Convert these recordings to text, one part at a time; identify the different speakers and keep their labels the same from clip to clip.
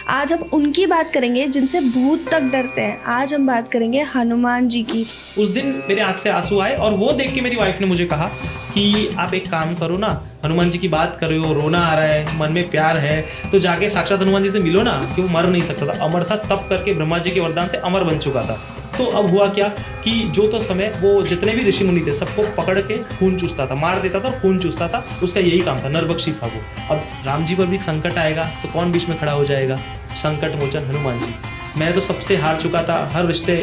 Speaker 1: आज हम उनकी बात करेंगे जिनसे भूत तक डरते हैं। आज हम बात करेंगे हनुमान जी की।
Speaker 2: उस दिन मेरे आंख से आंसू आए और वो देख के मेरी वाइफ ने मुझे कहा कि आप एक काम करो ना, हनुमान जी की बात कर रहे हो, रोना आ रहा है, मन में प्यार है, तो जाके साक्षात हनुमान जी से मिलो ना, कि वो मर नहीं सकता था, अमर था, तब करके ब्रह्मा जी के वरदान से अमर बन चुका था। तो अब हुआ क्या कि जो तो समय वो जितने भी ऋषि मुनि थे सबको पकड़ के खून चूसता था, मार देता था और खून चूसता था, उसका यही काम था, नरभक्षी था वो। अब राम जी पर भी संकट आएगा तो कौन बीच में खड़ा हो जाएगा? संकट मोचन हनुमान जी। मैं तो सबसे हार चुका था, हर रिश्ते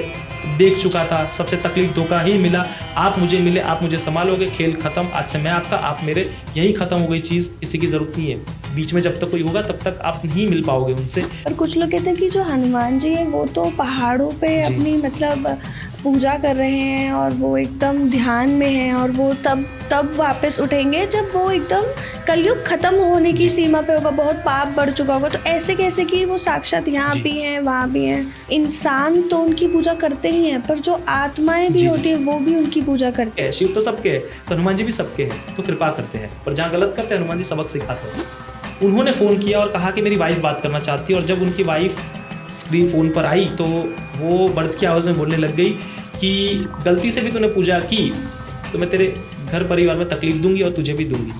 Speaker 2: देख चुका था, सबसे तकलीफ धोखा ही मिला। आप मुझे मिले, आप मुझे संभालोगे, खेल खत्म, आज से मैं आपका, आप मेरे, यही खत्म हो गई चीज़। किसी की ज़रूरत नहीं है बीच में, जब तक कोई होगा तब तक आप नहीं मिल पाओगे उनसे।
Speaker 1: और कुछ लोग कहते हैं कि जो हनुमान जी हैं वो तो पहाड़ों पे अपनी मतलब पूजा कर रहे हैं और वो एकदम ध्यान में हैं और वो तब वापस उठेंगे जब वो एकदम कलयुग खत्म होने की सीमा पे होगा, बहुत पाप बढ़ चुका होगा। तो ऐसे कैसे कि वो साक्षात यहाँ भी हैं वहाँ भी हैं? इंसान तो उनकी पूजा करते ही हैं, पर जो आत्माएं भी होती है वो भी उनकी पूजा करते हैं।
Speaker 2: शिव तो सबके है, तो हनुमान जी भी सबके हैं, तो कृपा करते हैं, पर जहाँ गलत करते हैं हनुमान जी सबक सिखाते हैं। उन्होंने फ़ोन किया और कहा कि मेरी वाइफ बात करना चाहती है, और जब उनकी वाइफ स्क्रीन फ़ोन पर आई तो वो बढ़त की आवाज़ में बोलने लग गई कि गलती से भी तूने पूजा की तो मैं तेरे घर परिवार में तकलीफ दूंगी और तुझे भी दूंगी।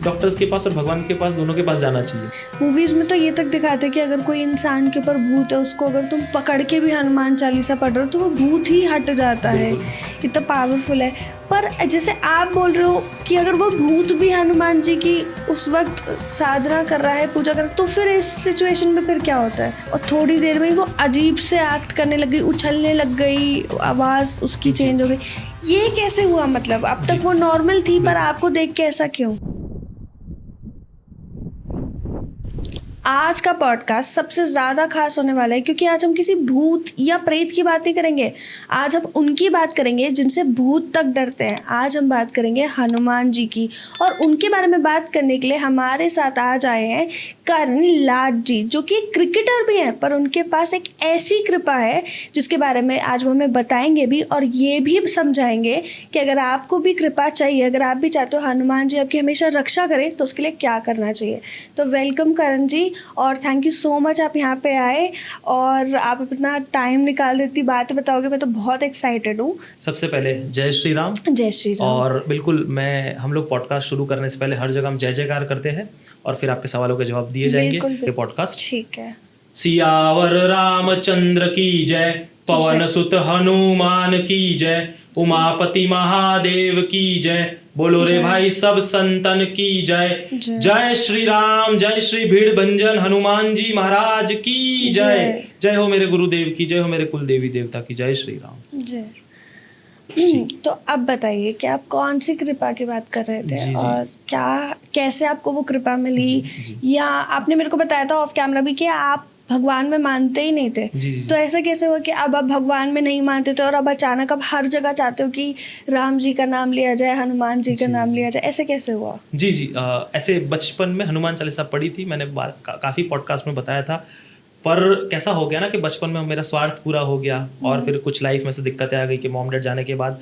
Speaker 2: डॉक्टर्स के पास और भगवान के पास, दोनों के पास जाना चाहिए।
Speaker 1: मूवीज में तो ये तक दिखाते हैं कि अगर कोई इंसान के ऊपर भूत है, उसको अगर तुम पकड़ के भी हनुमान चालीसा पढ़ रहे हो तो वो भूत ही हट जाता है, इतना पावरफुल है। पर जैसे आप बोल रहे हो कि अगर वो भूत भी हनुमान जी की उस वक्त साधना कर रहा है, पूजा कर रहा है, तो फिर इस सिचुएशन में फिर क्या होता है? और थोड़ी देर में ही वो अजीब से एक्ट करने लग गई, उछलने लग गई, आवाज़ उसकी चेंज हो गई। ये कैसे हुआ? मतलब अब तक वो नॉर्मल थी, पर आपको देख के ऐसा क्यों? आज का पॉडकास्ट सबसे ज़्यादा खास होने वाला है क्योंकि आज हम किसी भूत या प्रेत की बात नहीं करेंगे। आज हम उनकी बात करेंगे जिनसे भूत तक डरते हैं। आज हम बात करेंगे हनुमान जी की, और उनके बारे में बात करने के लिए हमारे साथ आज आए हैं करण लाड जी, जो कि क्रिकेटर भी हैं, पर उनके पास एक ऐसी कृपा है जिसके बारे में आज वो हमें बताएंगे भी और ये भी समझाएंगे कि अगर आपको भी कृपा चाहिए, अगर आप भी चाहते हो हनुमान जी आपकी हमेशा रक्षा करें, तो उसके लिए क्या करना चाहिए। तो वेलकम करण जी, और थैंक यू सो मच आप यहाँ पे आए और आप अपना टाइम निकाल रही, इतनी बातें बताओगे, मैं तो बहुत एक्साइटेड हूँ।
Speaker 2: सबसे पहले जय श्री राम।
Speaker 1: जय श्री राम।
Speaker 2: और बिल्कुल हम लोग पॉडकास्ट शुरू करने से पहले हर जगह हम जय जयकार करते हैं और फिर आपके सवालों के जवाब दिए जाएंगे ये पॉडकास्ट।
Speaker 1: ठीक है।
Speaker 2: सियावर रामचंद्र की जय, पवन सुत हनुमान की जय, उमापति महादेव की जय, बोलो रे भाई सब संतन की जय। जय श्री राम, जय श्री भीड़ भंजन हनुमान जी महाराज की जय। जय हो मेरे गुरुदेव की जय, हो मेरे कुल देवी देवता की जय। श्री राम
Speaker 1: जय। तो अब बताइए कि आप कौन सी कृपा की बात कर रहे थे और क्या, कैसे आपको वो कृपा मिली? या आपने मेरे को बताया था ऑफ कैमरा भी कि आप भगवान में मानते ही नहीं थे। तो ऐसा कैसे हुआ कि अब आप भगवान में नहीं मानते थे और अब अचानक अब हर जगह चाहते हो कि राम जी का नाम लिया जाए, हनुमान जी का नाम लिया जाए? ऐसे कैसे हुआ?
Speaker 2: ऐसे बचपन में हनुमान चालीसा पढ़ी थी, मैंने काफ़ी पॉडकास्ट में बताया था। पर कैसा हो गया ना कि बचपन में मेरा स्वार्थ पूरा हो गया और फिर कुछ लाइफ में से दिक्कतें आ गई कि मॉम डैड जाने के बाद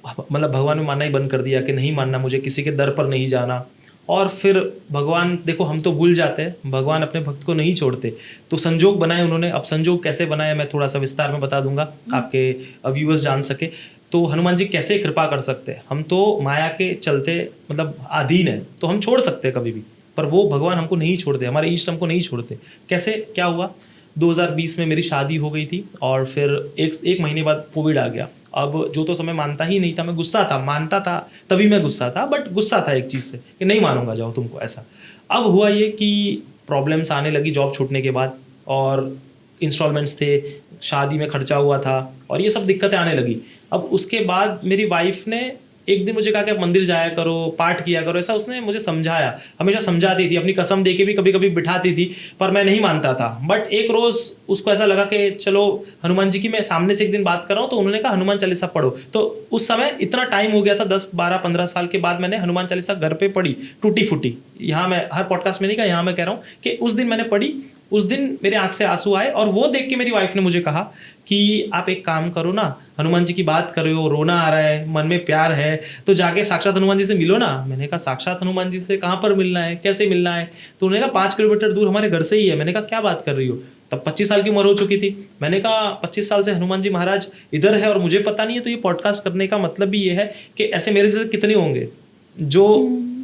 Speaker 2: मतलब भगवान में मानना ही बंद कर दिया कि नहीं मानना, मुझे किसी के दर पर नहीं जाना। और फिर भगवान, देखो हम तो भूल जाते हैं, भगवान अपने भक्त को नहीं छोड़ते, तो संजोग बनाए उन्होंने। अब संजोग कैसे बनाए मैं थोड़ा सा विस्तार में बता दूंगा, आपके व्यूअर्स जान सके। तो हनुमान जी कैसे कृपा कर सकते हैं? हम तो माया के चलते मतलब अधीन है, तो हम छोड़ सकते हैं कभी भी, पर वो भगवान हमको नहीं छोड़ते, हमारे इष्ट हमको नहीं छोड़ते। कैसे, क्या हुआ? 2020 में मेरी शादी हो गई थी और फिर एक महीने बाद कोविड आ गया। अब जो तो समय मानता ही नहीं था, मैं गुस्सा था, मानता था तभी मैं गुस्सा था, बट गुस्सा था एक चीज़ से कि नहीं मानूंगा, जाओ तुमको ऐसा। अब हुआ ये कि प्रॉब्लम्स आने लगी जॉब छूटने के बाद, और इंस्टॉलमेंट्स थे, शादी में खर्चा हुआ था, और ये सब दिक्कतें आने लगी। अब उसके बाद मेरी वाइफ ने एक दिन मुझे कहा कि आप मंदिर जाया करो, पाठ किया करो, ऐसा उसने मुझे समझाया, हमेशा समझाती थी, अपनी कसम दे के भी कभी कभी बिठाती थी, पर मैं नहीं मानता था। बट एक रोज़ उसको ऐसा लगा कि चलो हनुमान जी की मैं सामने से एक दिन बात कर रहा हूँ, तो उन्होंने कहा हनुमान चालीसा पढ़ो। तो उस समय इतना टाइम हो गया था, 10, 12, 15 साल के बाद मैंने हनुमान चालीसा घर पे पढ़ी, टूटी फूटी। यहाँ मैं हर पॉडकास्ट में नहीं कहा, यहाँ मैं कह रहा हूँ कि उस दिन मैंने पढ़ी उस दिन मेरे आंख से आंसू आए और वो देख के मेरी वाइफ ने मुझे कहा कि आप एक काम करो ना, हनुमान जी की बात कर रहे हो, रोना आ रहा है, मन में प्यार है, तो जाके साक्षात हनुमान जी से मिलो ना। मैंने कहा साक्षात हनुमान जी से कहाँ पर मिलना है, कैसे मिलना है? तो उन्होंने कहा 5 किलोमीटर दूर हमारे घर से ही है। मैंने कहा क्या बात कर रही हो? तब 25 साल की उम्र हो चुकी थी। मैंने कहा 25 साल से हनुमान जी महाराज इधर है और मुझे पता नहीं है, तो ये पॉडकास्ट करने का मतलब भी ये है कि ऐसे मेरे जैसे कितने होंगे जो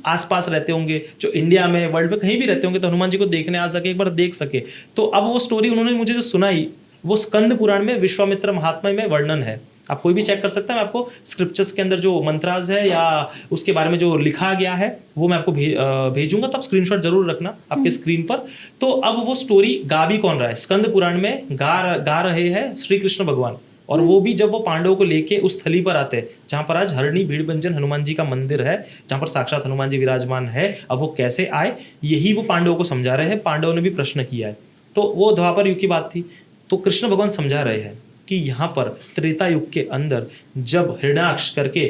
Speaker 2: आसपास रहते होंगे, जो इंडिया में वर्ल्ड में कहीं भी रहते होंगे, तो हनुमान जी को देखने आ सके, एक बार देख सके। तो अब वो स्टोरी उन्होंने मुझे जो सुनाई वो स्कंद पुराण में विश्वामित्र महात्म्य में वर्णन है। आप कोई भी चेक कर सकते हैं। मैं आपको स्क्रिप्चर्स के अंदर जो मंत्राज है या उसके बारे में जो लिखा गया है वो मैं आपको भेजूंगा, तो आप स्क्रीनशॉट जरूर रखना आपके स्क्रीन पर। तो अब वो स्टोरी गा भी कौन रहा है? स्कंद पुराण में गा रहे हैं श्री कृष्ण भगवान। और वो भी जब वो पांडवों को लेके उस थली पर आते हैं जहां पर आज हरणी भीड़भंजन हनुमान जी का मंदिर है, जहां पर साक्षात हनुमान जी विराजमान है, अब वो कैसे आए यही वो पांडवों को समझा रहे हैं। पांडवों ने भी प्रश्न किया है। तो वो द्वापर युग की बात थी। तो कृष्ण भगवान समझा रहे हैं कि यहाँ पर त्रेता युग के अंदर जब हिरण्याक्ष करके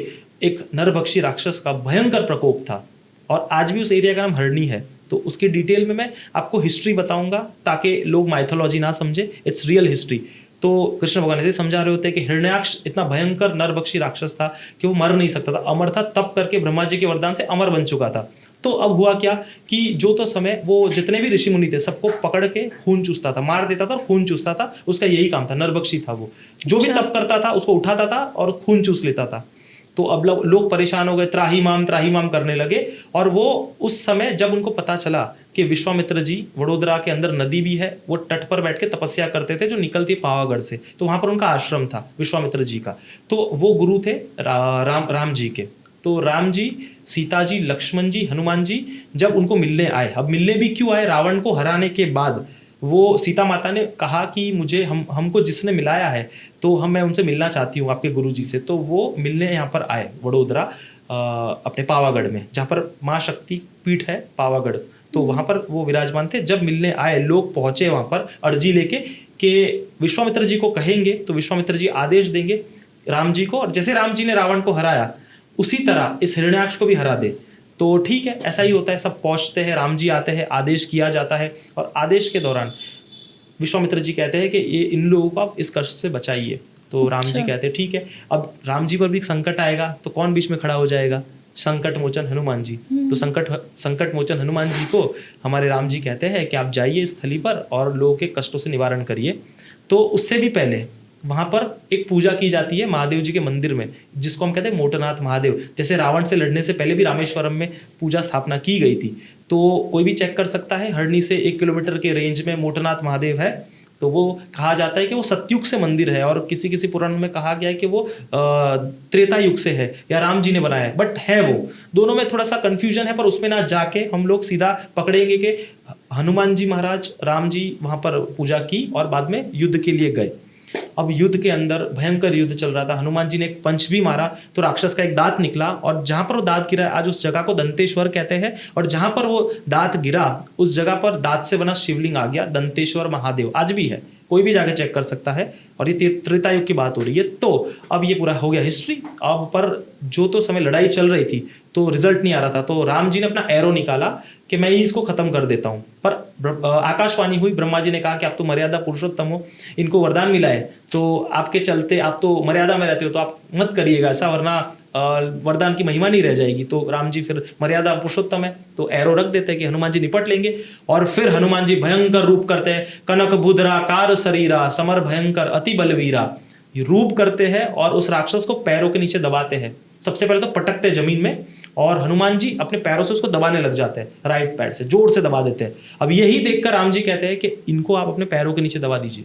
Speaker 2: एक नरभक्षी राक्षस का भयंकर प्रकोप था, और आज भी उस एरिया का नाम हरणी है, तो उसकी डिटेल में मैं आपको हिस्ट्री बताऊंगा ताकि लोग माइथोलॉजी ना समझे, इट्स रियल हिस्ट्री। तो कृष्ण भगवान ऐसे समझा रहे होते हैं कि हिरण्याक्ष इतना भयंकर नरभक्षी राक्षस था कि वो मर नहीं सकता था, अमर था, तप करके ब्रह्मा जी के वरदान से अमर बन चुका था। तो अब हुआ क्या कि जो तो समय वो जितने भी ऋषि मुनि थे सबको पकड़ के खून चूसता था, मार देता था और खून चूसता था। उसका यही काम था, नरभक्षी था वो। जो भी तप करता था उसको उठाता था और खून चूस लेता था। तो अब लोग परेशान हो गए, त्राही माम करने लगे। और वो उस समय जब उनको पता चला कि विश्वामित्र जी, वडोदरा के अंदर नदी भी है, वो तट पर बैठ के तपस्या करते थे जो निकलती है पावागढ़ से, तो वहां पर उनका आश्रम था विश्वामित्र जी का। तो वो गुरु थे राम जी के। तो राम जी, सीता जी, लक्ष्मण जी, हनुमान जी जब उनको मिलने आए, अब मिलने भी क्यों आए? रावण को हराने के बाद वो सीता माता ने कहा कि मुझे हमको जिसने मिलाया है तो मैं उनसे मिलना चाहती हूँ आपके गुरु जी से। तो वो मिलने यहाँ पर आए वडोदरा, अपने पावागढ़ में, जहाँ पर माँ शक्ति पीठ है पावागढ़, तो वहाँ पर वो विराजमान थे। जब मिलने आए, लोग पहुंचे वहाँ पर अर्जी लेके कि विश्वामित्र जी को कहेंगे तो विश्वामित्र जी आदेश देंगे राम जी को, और जैसे राम जी ने रावण को हराया उसी तरह इस हिरण्याक्ष को भी हरा दे। तो ठीक है, ऐसा ही होता है। सब पहुंचते हैं, राम जी आते हैं, आदेश किया जाता है, और आदेश के दौरान विश्वामित्र जी कहते हैं कि ये इन लोगों को आप इस कष्ट से बचाइए। तो राम जी कहते हैं ठीक है। अब राम जी पर भी संकट आएगा तो कौन बीच में खड़ा हो जाएगा? संकट मोचन हनुमान जी। तो संकट मोचन हनुमान जी को हमारे राम जी कहते हैं कि आप जाइए इस थली पर और लोगों के कष्टों से निवारण करिए। तो उससे भी पहले वहां पर एक पूजा की जाती है महादेव जी के मंदिर में, जिसको हम कहते हैं मोटनाथ महादेव। जैसे रावण से लड़ने से पहले भी रामेश्वरम में पूजा स्थापना की गई थी। तो कोई भी चेक कर सकता है, हरणी से 1 किलोमीटर के रेंज में मोटनाथ महादेव है। तो वो कहा जाता है कि वो सतयुग से मंदिर है, और किसी किसी पुराण में कहा गया है कि वो त्रेता युग से है या राम जी ने बनाया है, बट है वो दोनों में थोड़ा सा कंफ्यूजन है। पर उसमें ना जाके हम लोग सीधा पकड़ेंगे कि हनुमान जी महाराज, राम जी वहां पर पूजा की और बाद में युद्ध के लिए गए। अब युद्ध के अंदर भयंकर युद्ध चल रहा था। हनुमान जी ने एक पंच भी मारा तो राक्षस का एक दांत निकला, और जहां पर वो दांत गिरा आज उस जगह को दंतेश्वर कहते हैं, और जहां पर वो दांत गिरा उस जगह पर दांत से बना शिवलिंग आ गया, दंतेश्वर महादेव आज भी है, कोई भी जाके चेक कर सकता है। और ये त्रेता युग की बात हो रही है। तो अब ये पूरा हो गया हिस्ट्री। अब पर जो तो समय लड़ाई चल रही थी तो रिजल्ट नहीं आ रहा था, तो राम जी ने अपना एरो निकाला कि मैं ही इसको खत्म कर देता हूं। पर आकाशवाणी हुई, ब्रह्मा जी ने कहा कि आप तो मर्यादा पुरुषोत्तम हो, इनको वरदान मिला है, तो आपके चलते आप तो मर्यादा में रहते हो, तो आप मत करिएगा ऐसा, वरना वरदान की महिमा नहीं रह जाएगी। तो राम जी फिर मर्यादा पुरुषोत्तम है तो एरो रख देते हैं कि हनुमान जी निपट लेंगे। और फिर हनुमान जी भयंकर रूप करते हैं, कनक बुधरा कार शरीरा समर भयंकर अति बलवीरा, ये रूप करते हैं और उस राक्षस को पैरों के नीचे दबाते हैं। सबसे पहले तो पटकते जमीन में, और हनुमान जी अपने पैरों से उसको दबाने लग जाते हैं, राइट पैर से जोर से दबा देते हैं। अब यही देखकर राम जी कहते हैं कि इनको आप अपने पैरों के नीचे दबा दीजिए,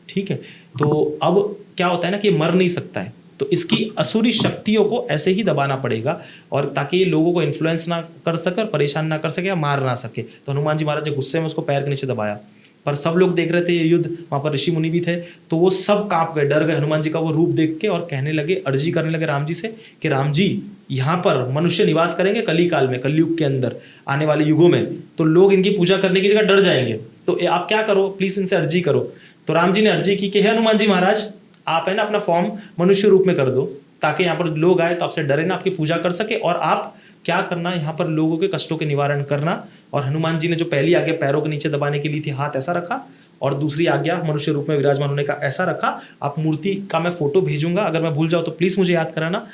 Speaker 2: ठीक है। तो अब क्या होता है ना कि मर नहीं सकता है, तो इसकी असुरी शक्तियों को ऐसे ही दबाना पड़ेगा, और ताकि ये लोगों को इन्फ्लुएंस ना कर सके, परेशान ना कर सके या मार ना सके। तो हनुमान जी महाराज ने गुस्से में उसको पैर के नीचे दबाया, पर सब लोग देख रहे थे ये युद्ध, वहां पर ऋषि मुनि भी थे, तो वो सब कांप गए, डर गए हनुमान जी का वो रूप देख के, और कहने लगे, अर्जी करने लगे राम जी से कि राम जी यहाँ पर मनुष्य निवास करेंगे कली काल में, कलयुग के अंदर आने वाले युगों में, तो लोग इनकी पूजा करने की जगह डर जाएंगे, तो आप क्या करो, प्लीज इनसे अर्जी करो। तो राम जी ने अर्जी की कि हे हनुमान जी महाराज, आप है ना अपना फॉर्म मनुष्य रूप में कर दो, ताकि यहाँ पर लोग आए तो आपसे डरे ना, आपकी पूजा कर सके, और आप क्या करना, यहाँ पर लोगों के कष्टों के निवारण करना, और हनुमान जी ने जो पहली आज्ञा पैरों के नीचे दबाने के लिए थी, हाथ ऐसा रखा, और दूसरी आज्ञा मनुष्य रूप में विराजमान होने का ऐसा रखा। आप मूर्ति का मैं फोटो भेजूंगा, अगर मैं भूल जाऊँ तो प्लीज मुझे याद कराना।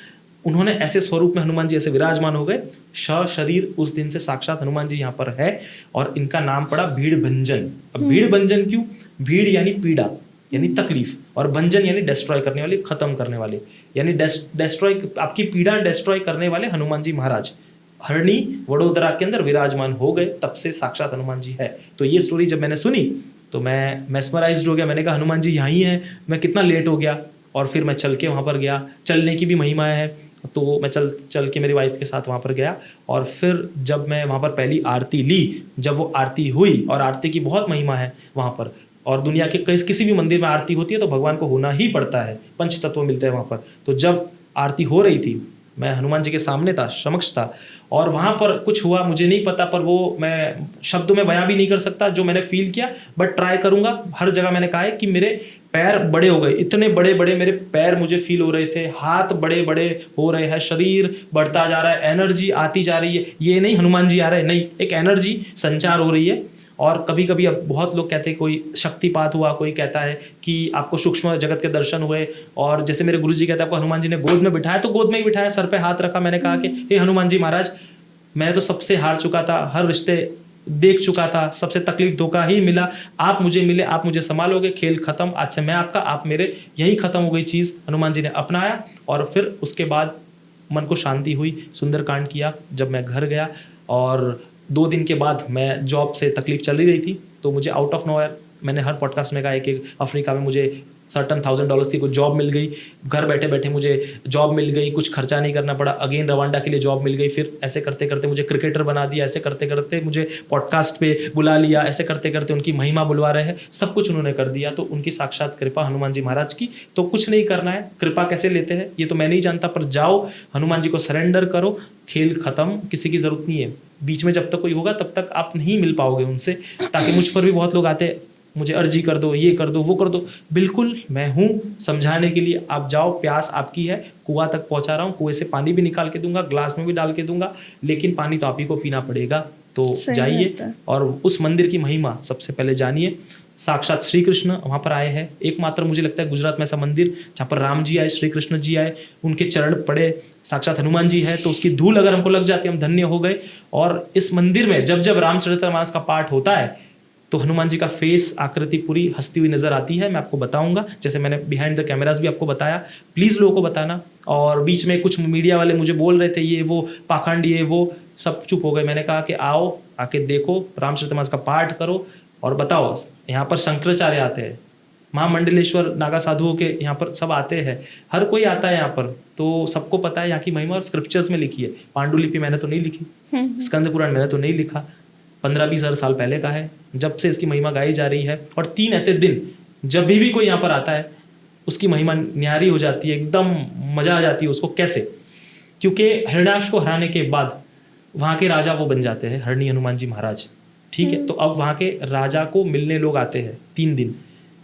Speaker 2: उन्होंने ऐसे स्वरूप में हनुमान जी ऐसे विराजमान हो गए, शरीर उस दिन से साक्षात हनुमान जी यहाँ पर है, और इनका नाम पड़ा भीड़ भंजन। अब भीड़ भंजन क्यों? भीड़ यानी पीड़ा यानी तकलीफ, और भंजन यानी डिस्ट्रॉय करने वाले, खत्म करने वाले, यानी डिस्ट्रॉय, आपकी पीड़ा डिस्ट्रॉय करने वाले हनुमान जी महाराज हरणी वडोदरा के अंदर विराजमान हो गए, तब से साक्षात हनुमान जी है। तो ये स्टोरी जब मैंने सुनी तो मैं मेस्मराइज्ड हो गया। मैंने कहा हनुमान जी यहाँ ही है, मैं कितना लेट हो गया। और फिर मैं चल के वहाँ पर गया, चलने की भी महिमा है, तो मैं चल के मेरी वाइफ के साथ वहाँ पर गया। और फिर जब मैं वहाँ पर पहली आरती ली, जब वो आरती हुई, और आरती की बहुत महिमा है वहाँ पर, और दुनिया के किसी भी मंदिर में आरती होती है तो भगवान को होना ही पड़ता है, पंच तत्व मिलते हैं वहाँ पर। तो जब आरती हो रही थी, मैं हनुमान जी के सामने था, समक्ष था, और वहाँ पर कुछ हुआ मुझे नहीं पता, पर वो मैं शब्दों में बयां भी नहीं कर सकता जो मैंने फील किया, बट ट्राई करूँगा। हर जगह मैंने कहा है कि मेरे पैर बड़े हो गए, इतने बड़े बड़े मेरे पैर मुझे फील हो रहे थे, हाथ बड़े बड़े हो रहे हैं, शरीर बढ़ता जा रहा है, एनर्जी आती जा रही है। ये नहीं हनुमान जी आ रहे हैं, नहीं, एक एनर्जी संचार हो रही है। और कभी कभी अब बहुत लोग कहते हैं कोई शक्तिपात हुआ, कोई कहता है कि आपको सूक्ष्म जगत के दर्शन हुए, और जैसे मेरे गुरुजी कहते हैं आपको हनुमान जी ने गोद में बिठाया, तो गोद में ही बिठाया, सर पे हाथ रखा। मैंने कहा कि हे हनुमान जी महाराज, मैं तो सबसे हार चुका था, हर रिश्ते देख चुका था, सबसे तकलीफ धोखा ही मिला, आप मुझे मिले, आप मुझे संभालोगे, खेल खत्म, आज से मैं आपका, आप मेरे, यही खत्म हो गई चीज़। हनुमान जी ने अपनाया, और फिर उसके बाद मन को शांति हुई, सुंदरकांड किया। जब मैं घर गया, और 2 दिन के बाद मैं जॉब से तकलीफ चल रही थी, तो मुझे आउट ऑफ नोवेयर, मैंने हर पॉडकास्ट में कहा है कि अफ्रीका में मुझे सर्टन $1000 की कुछ जॉब मिल गई, घर बैठे बैठे मुझे जॉब मिल गई, कुछ खर्चा नहीं करना पड़ा। अगेन रवांडा के लिए जॉब मिल गई, फिर ऐसे करते करते मुझे क्रिकेटर बना दिया, ऐसे करते करते मुझे पॉडकास्ट पे बुला लिया, ऐसे करते करते उनकी महिमा बुलवा रहे हैं, सब कुछ उन्होंने कर दिया। तो उनकी साक्षात कृपा हनुमान जी महाराज की। तो कुछ नहीं करना है, कृपा कैसे लेते हैं ये तो मैं नहीं जानता, पर जाओ हनुमान जी को सरेंडर करो, खेल खत्म, किसी की जरूरत नहीं है। बीच में जब तक कोई होगा तब तक आप नहीं मिल पाओगे उनसे। ताकि मुझ पर भी बहुत लोग आते, मुझे अर्जी कर दो, ये कर दो, वो कर दो, बिल्कुल मैं हूँ समझाने के लिए। आप जाओ, प्यास आपकी है, कुआं तक पहुंचा रहा हूँ, कुएं से पानी भी निकाल के दूंगा, ग्लास में भी डाल के दूंगा, लेकिन पानी तो आप ही को पीना पड़ेगा। तो जाइए और उस मंदिर की महिमा सबसे पहले जानिए। साक्षात श्री कृष्ण वहाँ पर आए हैं, एकमात्र मुझे लगता है गुजरात में ऐसा मंदिर जहाँ पर राम जी आए, श्री कृष्ण जी आए, उनके चरण पड़े, साक्षात हनुमान जी है, तो उसकी धूल अगर हमको लग जाती है हम धन्य हो गए। और इस मंदिर में जब जब रामचरितमानस का पाठ होता है तो हनुमान जी का फेस, आकृति पूरी हंसती हुई नजर आती है। मैं आपको बताऊंगा, जैसे मैंने बिहाइंड द कैमरास भी आपको बताया, प्लीज लोगों को बताना। और बीच में कुछ मीडिया वाले मुझे बोल रहे थे ये वो पाखंड, ये वो, सब चुप हो गए। मैंने कहा कि आओ, आके देखो, रामचरितमानस का पाठ करो और बताओ। यहाँ पर शंकराचार्य आते हैं, महामंडलेश्वर नागा साधुओं के यहाँ पर सब आते हैं, हर कोई आता है यहाँ पर, तो सबको पता है यहाँ की महिमा, और स्क्रिप्चर्स में लिखी है। पांडुलिपि मैंने तो नहीं लिखी, स्कंद पुराण मैंने तो नहीं लिखा, 15-20 साल पहले का है, जब से इसकी महिमा गाई जा रही है। और 3 ऐसे दिन जब भी कोई यहाँ पर आता है उसकी महिमा न्यारी हो जाती है, एकदम मजा आ जाती है उसको। कैसे? क्योंकि हिरण्याक्ष को हराने के बाद वहाँ के राजा वो बन जाते हैं हरणी हनुमान जी महाराज, ठीक है। तो अब वहाँ के राजा को मिलने लोग आते हैं 3 दिन,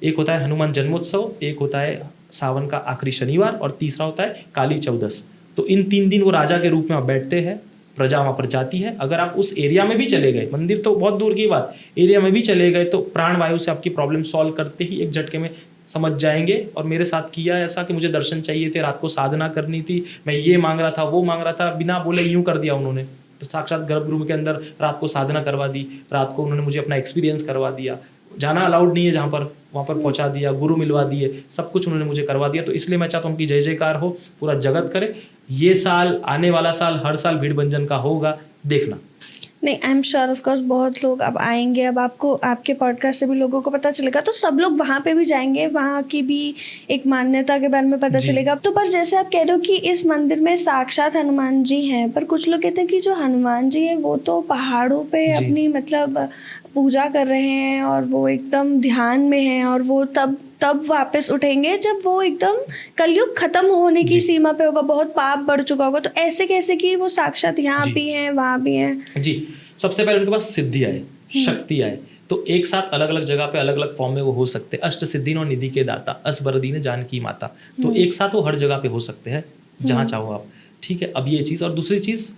Speaker 2: एक होता है हनुमान जन्मोत्सव, एक होता है सावन का आखिरी शनिवार, और तीसरा होता है काली चौदस। तो इन 3 दिन वो राजा के रूप में बैठते हैं, प्रजा वहाँ पर जाती है। अगर आप उस एरिया में भी चले गए, मंदिर तो बहुत दूर की बात, एरिया में भी चले गए, तो प्राण वायु से आपकी प्रॉब्लम सॉल्व करते ही एक झटके में समझ जाएंगे। और मेरे साथ किया ऐसा कि मुझे दर्शन चाहिए थे, रात को साधना करनी थी, मैं ये मांग रहा था, वो मांग रहा था, बिना बोले यूं कर दिया उन्होंने। तो साक्षात गर्भगृह के अंदर रात को साधना करवा दी, रात को उन्होंने मुझे अपना एक्सपीरियंस करवा दिया, जाना अलाउड नहीं है जहाँ पर, वहाँ पर पहुँचा दिया, गुरु मिलवा दिए, सब कुछ उन्होंने मुझे करवा दिया। तो इसलिए मैं चाहता हूँ उनकी जय जयकार हो, पूरा जगत करे। ये साल, आने वाला साल, हर साल भीड़ भंजन का होगा, देखना।
Speaker 1: नहीं, I am sure of course बहुत लोग अब आएंगे, अब आपको आपके पॉडकास्ट से भी लोगों को पता चलेगा, तो सब लोग वहाँ पे भी जाएंगे, वहाँ की भी एक मान्यता के बारे में पता चलेगा। तो पर जैसे आप कह रहे हो कि इस मंदिर में साक्षात हनुमान जी हैं, पर कुछ लोग कहते हैं कि जो हनुमान जी हैं वो तो पहाड़ों पे अपनी मतलब पूजा कर रहे हैं, और वो एकदम ध्यान में हैं, और वो तब वापस उठेंगे जब वो एकदम कलयुग खत्म होने की सीमा पे होगा, बहुत पाप बढ़ चुका होगा। तो ऐसे कैसे कि वो साक्षात यहाँ भी हैं, वहाँ भी हैं? जी,
Speaker 2: सबसे पहले उनके पास सिद्धि आए, शक्ति आए, तो एक साथ अलग अलग जगह पे अलग अलग फॉर्म में वो हो सकते हैं। अष्ट सिद्धिन और निधि के दाता, असबरदीन जानकी माता, तो एक साथ वो हर जगह पे हो सकते हैं जहाँ चाहो आप, ठीक है। अब ये चीज़, और दूसरी चीज़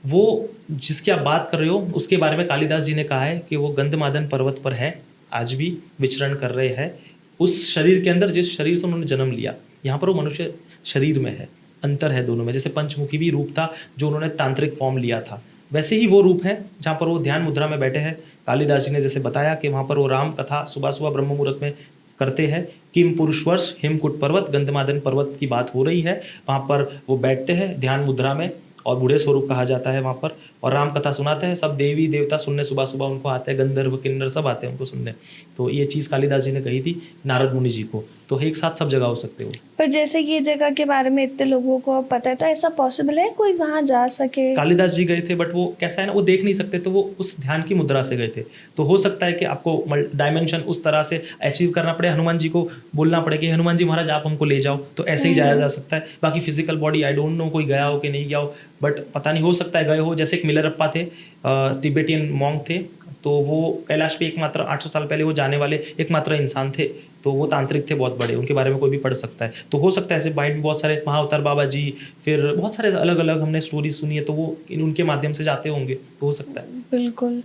Speaker 2: वो जिसकी आप बात कर रहे हो उसके बारे में कालिदास जी ने कहा है कि वो गंधमादन पर्वत पर है, आज भी विचरण कर रहे हैं उस शरीर के अंदर जिस शरीर से उन्होंने जन्म लिया। यहाँ पर वो मनुष्य शरीर में है, अंतर है दोनों में। जैसे पंचमुखी भी रूप था जो उन्होंने तांत्रिक फॉर्म लिया था, वैसे ही वो रूप है जहाँ पर वो ध्यान मुद्रा में बैठे हैं। कालिदास जी ने जैसे बताया कि वहाँ पर वो राम कथा सुबह सुबह ब्रह्म मुहूर्त में करते हैं। किम पुरुषवर्ष हिमकुट पर्वत, गंधमादन पर्वत की बात हो रही है, वहाँ पर वो बैठते हैं ध्यान मुद्रा में और बूढ़े स्वरूप कहा जाता है वहाँ पर, और राम कथा सुनाते हैं। सब देवी देवता सुनने सुबह सुबह उनको आते हैं, गंधर्व किन्नर सब आते हैं उनको सुनने। तो ये चीज़ कालिदास जी ने कही थी नारद मुनि जी को, तो एक साथ सब जगह हो सकते हो।
Speaker 1: पर जैसे ये जगह के बारे में इतने लोगों को अब पता है, तो ऐसा पॉसिबल है कोई वहाँ जा सके?
Speaker 2: कालिदास जी गए थे बट वो कैसा है ना, वो देख नहीं सकते, तो वो उस ध्यान की मुद्रा से गए थे। तो हो सकता है कि आपको डायमेंशन उस तरह से अचीव करना पड़े, हनुमान जी को बोलना पड़े कि हनुमान जी महाराज आप हमको ले जाओ, तो ऐसे ही जाया जा सकता है। बाकी physical body I don't no कोई गया हो कि नहीं गया हो, बट पता नहीं, हो सकता है गए हो। जैसे एक मिलरप्पा थे, तिब्बतियन मॉन्क थे, तो वो कैलाश पे एकमात्र 800 साल पहले वो जाने वाले एकमात्र इंसान थे, तो वो तांत्रिक थे बहुत बड़े, उनके बारे में कोई भी पढ़ सकता है। तो हो सकता है ऐसे माइंड में बहुत सारे महाअवतार बाबा जी, फिर बहुत सारे अलग अलग हमने स्टोरी सुनी है, तो वो उनके माध्यम से जाते होंगे, तो हो सकता है।
Speaker 1: बिल्कुल।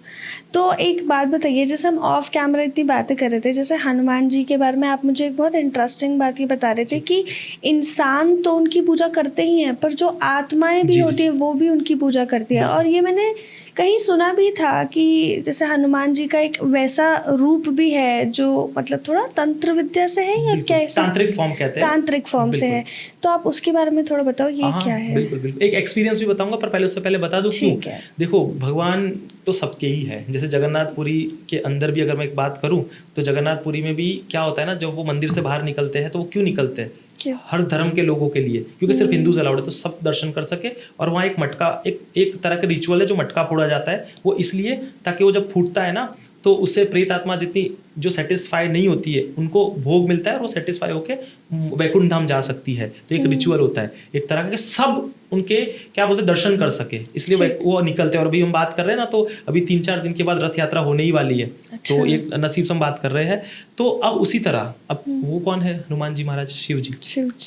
Speaker 1: तो एक बात बताइए, जैसे हम ऑफ कैमरा इतनी बातें कर रहे थे, जैसे हनुमान जी के बारे में आप मुझे एक बहुत इंटरेस्टिंग बात ये बता रहे थे कि इंसान तो उनकी पूजा करते ही हैं, पर जो आत्माएं भी होती है वो भी उनकी पूजा करती है। और ये मैंने कहीं सुना भी था कि जैसे हनुमान जी का एक वैसा रूप भी है जो मतलब थोड़ा तंत्र विद्या से है या क्या,
Speaker 2: तांत्रिक फॉर्म कहते हैं,
Speaker 1: तांत्रिक फॉर्म से है, तो आप उसके बारे में थोड़ा बताओ ये क्या है?
Speaker 2: बिल्कुल बिल्कुल, एक एक्सपीरियंस भी बताऊंगा, पर पहले उससे पहले बता दूं क्यों। देखो, भगवान तो सबके ही है। जैसे जगन्नाथपुरी के अंदर भी अगर मैं एक बात करूं, तो जगन्नाथपुरी में भी क्या होता है ना, जब वो मंदिर से बाहर निकलते हैं तो वो क्यों निकलते हैं? हर धर्म के लोगों के लिए, क्योंकि सिर्फ हिंदू अलाउड है, तो सब दर्शन कर सके। और वहाँ एक मटका, एक तरह का रिचुअल है जो मटका फोड़ा जाता है, वो इसलिए ताकि वो जब फूटता है ना, तो उससे प्रेत आत्मा जितनी जो सेटिस्फाई नहीं होती है उनको भोग मिलता है और वो सेटिस्फाई होके वैकुंठ धाम जा सकती है। तो एक रिचुअल होता है एक तरह का, सब उनके क्या बोलते दर्शन कर सके, इसलिए वो निकलते हैं। और अभी हम बात कर रहे हैं ना, तो अभी 3-4 दिन के बाद रथ यात्रा होने ही वाली है। अच्छा। तो एक नसीब से हम बात कर रहे हैं। तो अब उसी तरह, अब वो कौन है? हनुमान जी महाराज, शिव जी,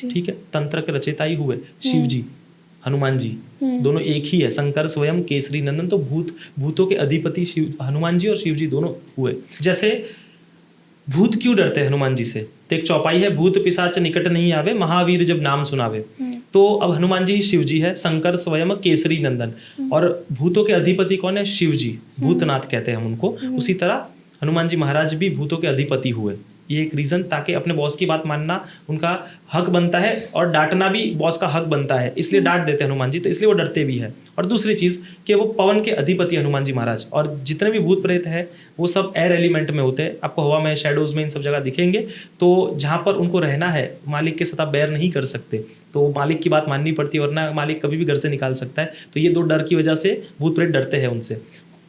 Speaker 2: ठीक है, तंत्र के रचयिता ही हुए शिव जी, हनुमान जी दोनों एक ही है। शंकर स्वयं केसरी नंदन, तो भूतों के अधिपति शिव, हनुमान जी और शिव जी दोनों हुए। जैसे भूत क्यों डरते हैं हनुमान जी से? तो एक चौपाई है, भूत पिशाच निकट नहीं आवे, महावीर जब नाम सुनावे। तो अब हनुमान जी ही शिव जी है, शंकर स्वयं केसरी नंदन। और भूतों के अधिपति कौन है? शिव जी, भूतनाथ कहते हैं हम उनको। उसी तरह हनुमान जी महाराज भी भूतों के अधिपति हुए। ये एक रीज़न, ताकि अपने बॉस की बात मानना उनका हक बनता है और डांटना भी बॉस का हक बनता है, इसलिए डांट देते हैं हनुमान जी, तो इसलिए वो डरते भी है। और दूसरी चीज़ कि वो पवन के अधिपति हनुमान जी महाराज, और जितने भी भूत प्रेत है वो सब एयर एलिमेंट में होते हैं, आपको हवा में, शैडोज में, इन सब जगह दिखेंगे। तो जहाँ पर उनको रहना है, मालिक के साथ आप बैर नहीं कर सकते, तो मालिक की बात माननी पड़ती है, वरना मालिक कभी भी घर से निकाल सकता है। तो ये 2 डर की वजह से भूत प्रेत डरते हैं उनसे,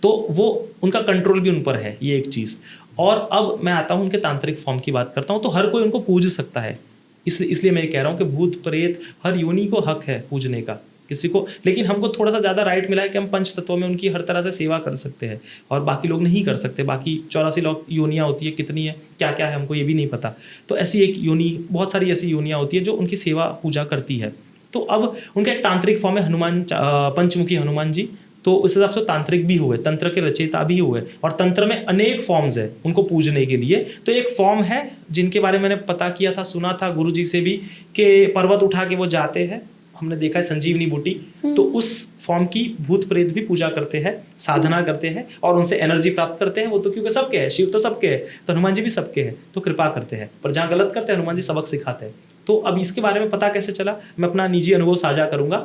Speaker 2: तो वो उनका कंट्रोल भी उन पर है, ये एक चीज़। और अब मैं आता हूँ उनके तांत्रिक फॉर्म की बात करता हूँ। तो हर कोई उनको पूज सकता है, इसलिए मैं कह रहा हूँ कि भूत प्रेत हर योनि को हक है पूजने का किसी को, लेकिन हमको थोड़ा सा ज़्यादा राइट मिला है कि हम पंच तत्वों में उनकी हर तरह से सेवा कर सकते हैं, और बाकी लोग नहीं कर सकते। बाकी 84 योनियाँ होती है, कितनी है, क्या क्या है, हमको ये भी नहीं पता। तो ऐसी एक योनि, बहुत सारी ऐसी योनियाँ होती है जो उनकी सेवा पूजा करती है। तो अब उनका एक तांत्रिक फॉर्म है हनुमान, पंचमुखी हनुमान जी। तो उस हिसाब से तांत्रिक भी हुए, तंत्र के रचयिता भी हुए, और तंत्र में अनेक फॉर्म्स है उनको पूजने के लिए। तो एक फॉर्म है जिनके बारे में मैंने पता किया था, सुना था गुरुजी से भी, कि पर्वत उठा के वो जाते हैं, हमने देखा है संजीवनी बूटी, तो उस फॉर्म की भूत प्रेत भी पूजा करते हैं, साधना करते हैं और उनसे एनर्जी प्राप्त करते हैं। वो तो क्योंकि सबके हैं, शिव तो सबके हैं, तो हनुमान जी भी सबके हैं, तो कृपा करते हैं। पर जहाँ गलत करते हैं हनुमान जी सबक सिखाते हैं। तो अब इसके बारे में पता कैसे चला, मैं अपना निजी अनुभव साझा करूंगा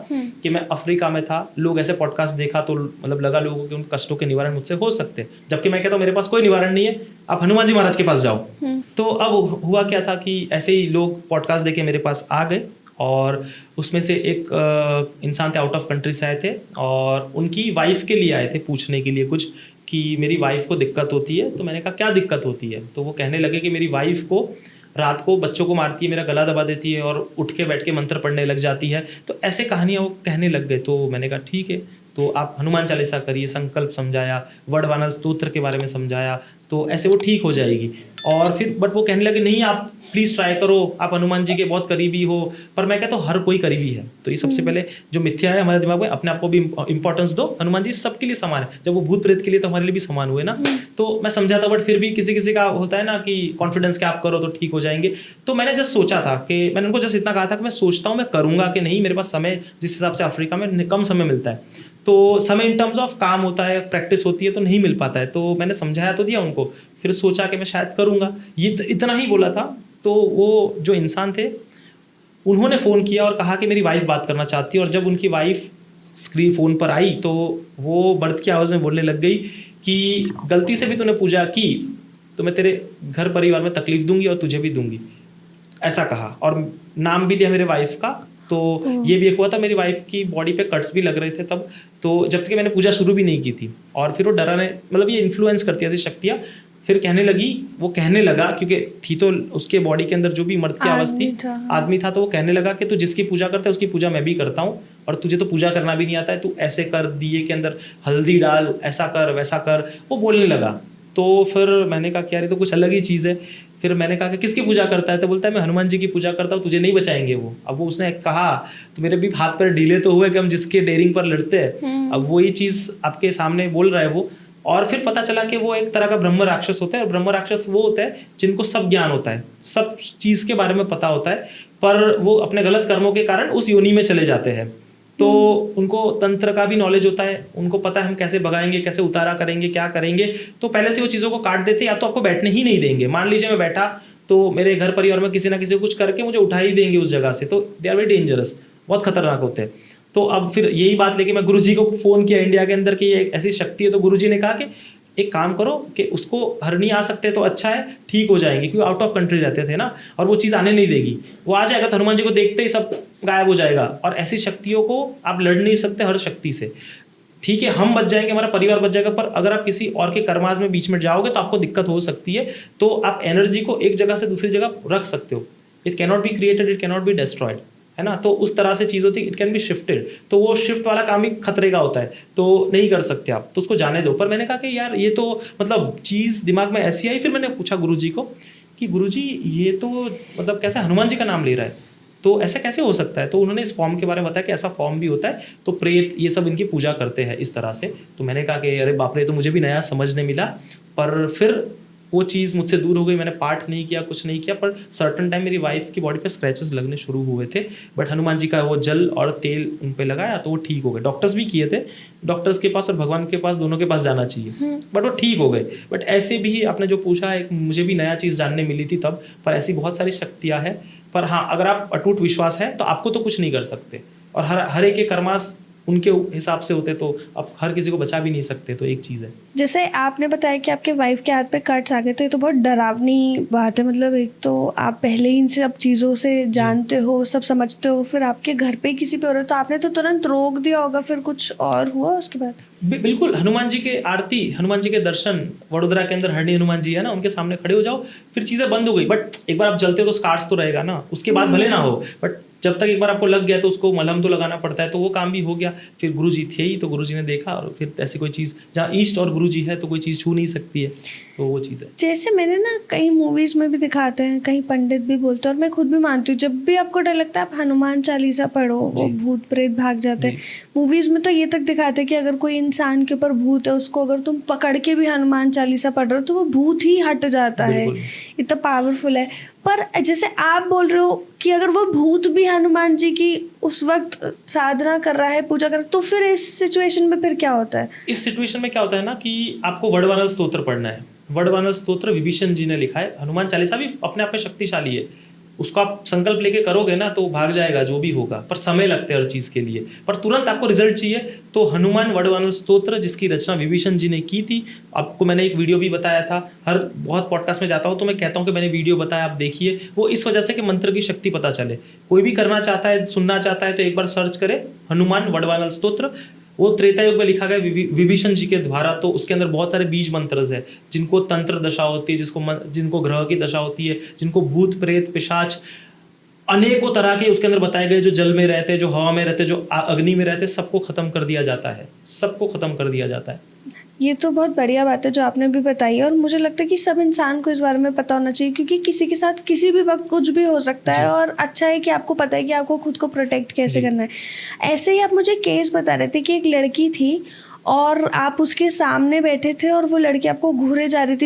Speaker 2: कि मैं अफ्रीका में था, लोग ऐसे पॉडकास्ट देखा तो मतलब लगा लोगों के उन कष्टों के निवारण मुझसे हो सकते, जबकि मैं कहता हूँ मेरे पास कोई निवारण नहीं है, आप हनुमान जी महाराज के पास जाओ। तो अब हुआ क्या था कि ऐसे ही लोग पॉडकास्ट देके मेरे पास आ गए, और उसमें से एक इंसान थे, आउट ऑफ कंट्री से आए थे, और उनकी वाइफ के लिए आए थे पूछने के लिए कुछ, कि मेरी वाइफ को दिक्कत होती है। तो मैंने कहा क्या दिक्कत होती है? तो वो कहने लगे कि मेरी वाइफ को रात को बच्चों को मारती है, मेरा गला दबा देती है और उठ के बैठ के मंत्र पढ़ने लग जाती है। तो ऐसे कहानियाँ वो कहने लग गए। तो मैंने कहा ठीक है, तो आप हनुमान चालीसा करिए, संकल्प समझाया, वर्ड वानर स्तोत्र के बारे में समझाया। तो ऐसे वो ठीक हो जाएगी। और फिर बट वो कहने लगे नहीं आप प्लीज़ ट्राई करो, आप हनुमान जी के बहुत करीबी हो। पर मैं कहता हूँ हर कोई करीबी है। तो ये सबसे पहले जो मिथ्या है हमारे दिमाग में, अपने आप को भी इंपॉर्टेंस दो। हनुमान जी सबके लिए समान है, जब वो भूत प्रेत के लिए तो हमारे लिए भी समान हुए ना। तो मैं समझा था, बट फिर भी किसी किसी का होता है ना कि कॉन्फिडेंस कि आप करो तो ठीक हो जाएंगे। तो मैंने जस्ट सोचा था कि मैंने उनको जस्ट इतना कहा था कि मैं सोचता हूँ मैं करूँगा कि नहीं, मेरे पास समय जिस हिसाब से अफ्रीका में कम समय मिलता है, तो समय इन टर्म्स ऑफ काम होता है, प्रैक्टिस होती है, तो नहीं मिल पाता है। तो मैंने समझाया तो दिया उनको, फिर सोचा कि मैं शायद करूँगा, ये इतना ही बोला था। तो वो जो इंसान थे उन्होंने फ़ोन किया और कहा कि मेरी वाइफ बात करना चाहती है। और जब उनकी वाइफ स्क्रीन फ़ोन पर आई तो वो बर्द की आवाज़ में बोलने लग गई कि गलती से भी तूने पूजा की तो मैं तेरे घर परिवार में तकलीफ दूंगी और तुझे भी दूंगी, ऐसा कहा। और नाम भी लिया मेरे वाइफ का। तो ये भी एक हुआ था, मेरी वाइफ की बॉडी पे कट्स भी लग रहे थे तब, तो जब तक मैंने पूजा शुरू भी नहीं की थी। और फिर वो डराने, मतलब ये इन्फ्लुएंस करती थी शक्तियाँ। फिर कहने लगी, वो कहने लगा, क्योंकि थी तो उसके बॉडी के अंदर जो भी मर्द की आवाज़ थी, आदमी था, तो वो कहने लगा कि तू जिसकी पूजा करता है उसकी पूजा मैं भी करता हूँ, और तुझे तो पूजा करना भी नहीं आता है, तू ऐसे कर, दिए के अंदर हल्दी डाल, ऐसा कर वैसा कर, वो बोलने लगा। तो फिर मैंने कहा कि यार ये तो कुछ अलग ही चीज़ है। फिर मैंने कहा कि किसकी पूजा करता है, तो बोलता है मैं हनुमान जी की पूजा करता हूँ, तुझे नहीं बचाएंगे वो। अब वो उसने कहा तो मेरे भी हाथ पैर ढीले तो हुए कि हम जिसके डेयरिंग पर लड़ते हैं, अब वही चीज़ आपके सामने बोल रहा है वो। और फिर पता चला कि वो एक तरह का ब्रह्म राक्षस होता है। और ब्रह्म राक्षस वो होता है जिनको सब ज्ञान होता है, सब चीज़ के बारे में पता होता है, पर वो अपने गलत कर्मों के कारण उस योनि में चले जाते हैं। तो उनको तंत्र का भी नॉलेज होता है, उनको पता है हम कैसे भगाएंगे, कैसे उतारा करेंगे, क्या करेंगे। तो पहले से वो चीज़ों को काट देते, या तो आपको बैठने ही नहीं देंगे। मान लीजिए मैं बैठा तो मेरे घर परिवार में किसी ना किसी को कुछ करके मुझे उठा ही देंगे उस जगह से। तो दे आर वेरी डेंजरस, बहुत खतरनाक होते हैं। तो अब फिर यही बात लेके मैं गुरुजी को फ़ोन किया इंडिया के अंदर कि ये ऐसी शक्ति है। तो गुरुजी ने कहा कि एक काम करो कि उसको हरनी आ सकते तो अच्छा है, ठीक हो जाएंगे, क्योंकि आउट ऑफ कंट्री रहते थे ना, और वो चीज़ आने नहीं देगी। वो आ जाएगा तो हनुमान जी को देखते ही सब गायब हो जाएगा। और ऐसी शक्तियों को आप लड़ नहीं सकते हर शक्ति से। ठीक है, हम बच जाएंगे, हमारा परिवार बच जाएगा, पर अगर आप किसी और के कर्माज में बीच में जाओगे तो आपको दिक्कत हो सकती है। तो आप एनर्जी को एक जगह से दूसरी जगह रख सकते हो। It cannot be created, it cannot be destroyed, है ना। तो उस तरह से चीज़ होती है, इट कैन बी शिफ्टेड। तो वो शिफ्ट वाला काम ही खतरे का होता है, तो नहीं कर सकते आप, तो उसको जाने दो। पर मैंने कहा कि यार ये तो मतलब चीज़ दिमाग में ऐसी आई। फिर मैंने पूछा गुरुजी को कि गुरुजी ये तो मतलब कैसे हनुमान जी का नाम ले रहा है, तो ऐसा कैसे हो सकता है। तो उन्होंने इस फॉर्म के बारे में बताया कि ऐसा फॉर्म भी होता है, तो प्रेत ये सब इनकी पूजा करते हैं इस तरह से। तो मैंने कहा कि अरे बाप रे, तो मुझे भी नया समझने मिला। पर फिर वो चीज़ मुझसे दूर हो गई, मैंने पाठ नहीं किया, कुछ नहीं किया। पर सर्टन टाइम मेरी वाइफ की बॉडी पे स्क्रैचेस लगने शुरू हुए थे, बट हनुमान जी का वो जल और तेल उन पे लगाया तो वो ठीक हो गए। डॉक्टर्स भी किए थे, डॉक्टर्स के पास और भगवान के पास, दोनों के पास जाना चाहिए, बट वो ठीक हो गए। बट ऐसे भी आपने जो पूछा, एक मुझे भी नया चीज़ जानने मिली थी तब। पर ऐसी बहुत सारी शक्तियाँ हैं, पर हाँ अगर आप अटूट विश्वास है तो आपको तो कुछ नहीं कर सकते। और हर एक के कर्मास उनके हिसाब से होते, तो आप हर किसी को बचा भी नहीं सकते। तो एक चीज़ है,
Speaker 1: जैसे आपने बताया कि आपके वाइफ के हाथ पे कट्स आ गए, तो ये तो बहुत डरावनी बात है। मतलब एक तो आप पहले ही इन सब चीज़ों से जानते हो, सब समझते हो, फिर आपके घर पे किसी पे हो रहा है तो आपने तो तुरंत रोक दिया होगा। फिर कुछ और हुआ उसके बाद?
Speaker 2: बिल्कुल। हनुमान जी के आरती, हनुमान जी के दर्शन, वडोदरा के अंदर हरणी हनुमान जी है ना, उनके सामने खड़े हो जाओ, फिर चीज़ें बंद हो गई। बट एक बार आप जलते हो तो स्कार्स तो रहेगा ना, उसके बाद भले ना हो, बट जब तक एक बार आपको लग गया तो उसको मलहम तो लगाना पड़ता है। तो वो काम भी हो गया। फिर गुरुजी थे ही, तो गुरुजी ने देखा, और फिर ऐसी कोई चीज़ जहाँ ईस्ट और गुरुजी है तो कोई चीज़ छू नहीं सकती है, तो वो चीज़ है।
Speaker 1: जैसे मैंने ना कई मूवीज़ में भी दिखाते हैं, कहीं पंडित भी बोलते हैं, और मैं खुद भी मानती हूँ, जब भी आपको डर लगता है आप हनुमान चालीसा पढ़ो, वो भूत प्रेत भाग जाते हैं। मूवीज़ में तो ये तक दिखाते हैं कि अगर कोई इंसान के ऊपर भूत है, उसको अगर तुम पकड़ के भी हनुमान चालीसा पढ़ रहे हो तो वो भूत ही हट जाता है, इतना पावरफुल है। पर जैसे आप बोल रहे हो कि अगर वो भूत भी हनुमान जी की उस वक्त साधना कर रहा है, पूजा कर रहा है, तो फिर इस सिचुएशन में फिर क्या होता है?
Speaker 2: इस सिचुएशन में क्या होता है ना कि आपको वडवानल स्तोत्र पढ़ना है। वडवानल स्तोत्र विभीषण जी ने लिखा है। हनुमान चालीसा भी अपने आप में शक्तिशाली है, उसको आप संकल्प लेके करोगे ना तो भाग जाएगा जो भी होगा, पर समय लगते हैं हर चीज़ के लिए, पर तुरंत आपको रिजल्ट चाहिए। तो हनुमान वडवानल स्तोत्र, जिसकी रचना विभीषण जी ने की थी, आपको मैंने एक वीडियो भी बताया था। हर बहुत पॉडकास्ट में जाता हूँ तो मैं कहता हूँ कि मैंने वीडियो बताया, आप देखिए। वो इस वजह से कि मंत्र की शक्ति पता चले। कोई भी करना चाहता है, सुनना चाहता है, तो एक बार सर्च करे हनुमान वडवानल स्तोत्र। वो त्रेता युग में लिखा गया विभीषण जी के द्वारा। तो उसके अंदर बहुत सारे बीज मंत्र है, जिनको तंत्र दशा होती है, जिनको ग्रह की दशा होती है, जिनको भूत प्रेत पिशाच अनेकों तरह के उसके अंदर बताए गए, जो जल में रहते हैं, जो हवा में रहते हैं, जो अग्नि में रहते हैं, सबको खत्म कर दिया जाता है, सबको खत्म कर दिया जाता है।
Speaker 1: ये तो बहुत बढ़िया बात है जो आपने भी बताई है, और मुझे लगता है कि सब इंसान को इस बारे में पता होना चाहिए, क्योंकि किसी के साथ किसी भी वक्त कुछ भी हो सकता है, और अच्छा है कि आपको पता है कि आपको खुद को प्रोटेक्ट कैसे करना है। ऐसे ही आप मुझे केस बता रहे थे कि एक लड़की थी और आप उसके सामने बैठे थे और वो लड़की आपको घूरे जा रही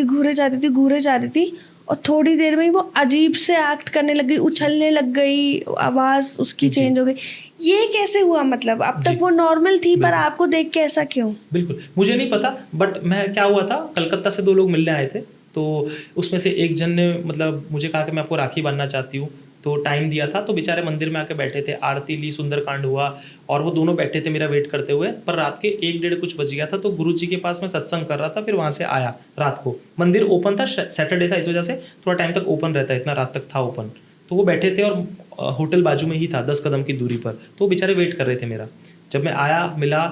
Speaker 1: थी, और थोड़ी देर में ही वो अजीब से एक्ट करने लग गई, उछलने लग गई, आवाज़ उसकी चेंज हो गई। ये कैसे हुआ? मतलब अब तक वो नॉर्मल थी, पर आपको देख के ऐसा क्यों?
Speaker 2: बिल्कुल मुझे नहीं पता, बट मैं क्या हुआ था, कलकत्ता से 2 लोग मिलने आए थे, तो उसमें से एक जन ने मतलब मुझे कहा कि मैं आपको राखी बांधना चाहती हूँ, तो टाइम दिया था, तो बेचारे मंदिर में आके बैठे थे, आरती ली, सुंदरकांड हुआ, और वो दोनों बैठे थे मेरा वेट करते हुए। पर रात के 1-1:30 कुछ बज गया था, तो गुरुजी के पास मैं सत्संग कर रहा था, फिर वहाँ से आया रात को। मंदिर ओपन था, सैटरडे था, इस वजह से थोड़ा टाइम तक ओपन रहता है, इतना रात तक था ओपन। तो वो बैठे थे और होटल बाजू में ही था, 10 कदम की दूरी पर, तो वो बेचारे वेट कर रहे थे मेरा। जब मैं आया, मिला,